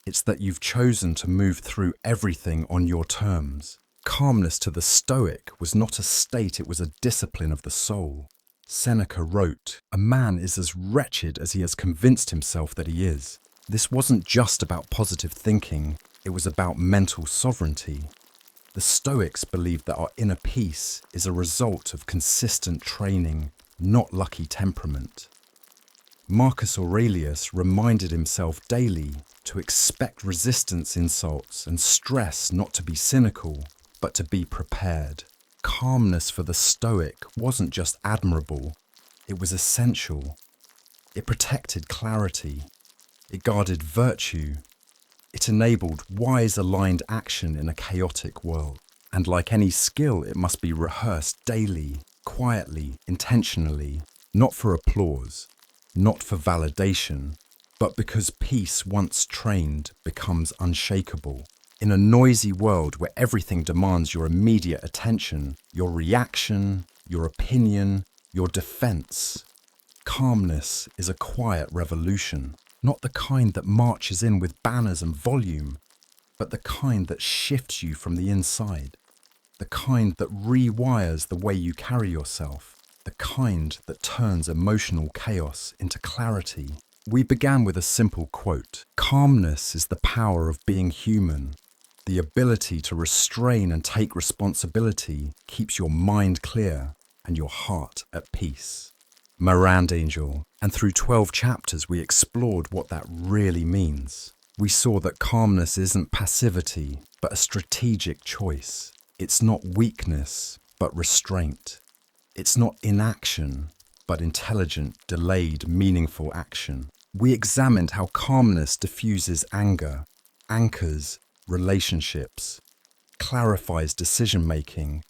It's that you've chosen to move through everything on your terms. Calmness to the Stoic was not a state, it was a discipline of the soul. Seneca wrote, "A man is as wretched as he has convinced himself that he is." This wasn't just about positive thinking, it was about mental sovereignty. The Stoics believed that our inner peace is a result of consistent training, not lucky temperament. Marcus Aurelius reminded himself daily to expect resistance insults and stress, not to be cynical, but to be prepared. Calmness for the Stoic wasn't just admirable, it was essential. It protected clarity, it guarded virtue, it enabled wise aligned action in a chaotic world. And like any skill, it must be rehearsed daily, quietly, intentionally, not for applause, not for validation, but because peace once trained becomes unshakable. In a noisy world where everything demands your immediate attention, your reaction, your opinion, your defense, calmness is a quiet revolution, not the kind that marches in with banners and volume, but the kind that shifts you from the inside, the kind that rewires the way you carry yourself, the kind that turns emotional chaos into clarity. We began with a simple quote: "Calmness is the power of being human. The ability to restrain and take responsibility keeps your mind clear and your heart at peace." Morand Angel. And through 12 chapters, we explored what that really means. We saw that calmness isn't passivity, but a strategic choice. It's not weakness, but restraint. It's not inaction, but intelligent, delayed, meaningful action. We examined how calmness diffuses anger, anchors relationships, clarifies decision-making,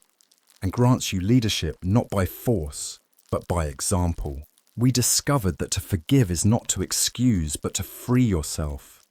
and grants you leadership not by force, but by example. We discovered that to forgive is not to excuse, but to free yourself.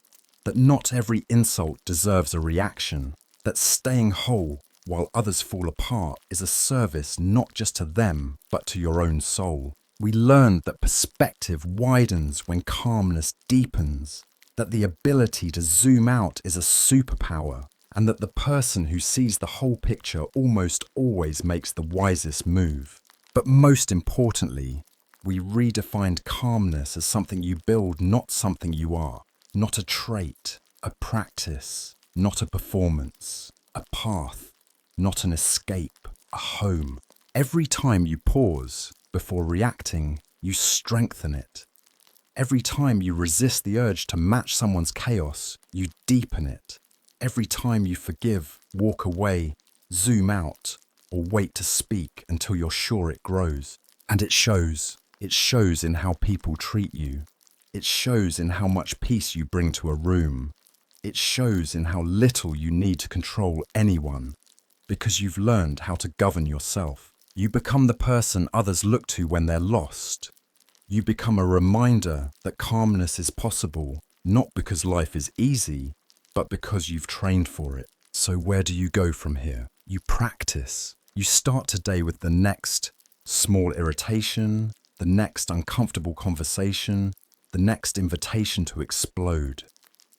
That not every insult deserves a reaction. That staying whole while others fall apart is a service not just to them, but to your own soul. We learned that perspective widens when calmness deepens, that the ability to zoom out is a superpower, and that the person who sees the whole picture almost always makes the wisest move. But most importantly, we redefined calmness as something you build, not something you are. Not a trait, a practice, not a performance, a path, not an escape, a home. Every time you pause before reacting, you strengthen it. Every time you resist the urge to match someone's chaos, you deepen it. Every time you forgive, walk away, zoom out, or wait to speak until you're sure it grows. And it shows. It shows in how people treat you. It shows in how much peace you bring to a room. It shows in how little you need to control anyone, because you've learned how to govern yourself. You become the person others look to when they're lost. You become a reminder that calmness is possible, not because life is easy, but because you've trained for it. So where do you go from here? You practice. You start today with the next small irritation, the next uncomfortable conversation, the next invitation to explode.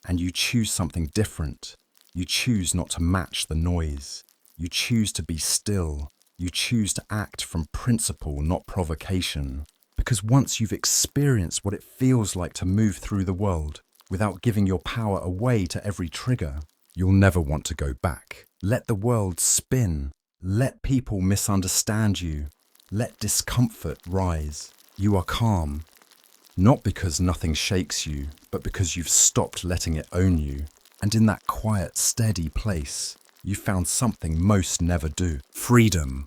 And you choose something different. You choose not to match the noise. You choose to be still. You choose to act from principle, not provocation. Because once you've experienced what it feels like to move through the world without giving your power away to every trigger, you'll never want to go back. Let the world spin. Let people misunderstand you. Let discomfort rise. You are calm. Not because nothing shakes you, but because you've stopped letting it own you. And in that quiet, steady place, you found something most never do. Freedom.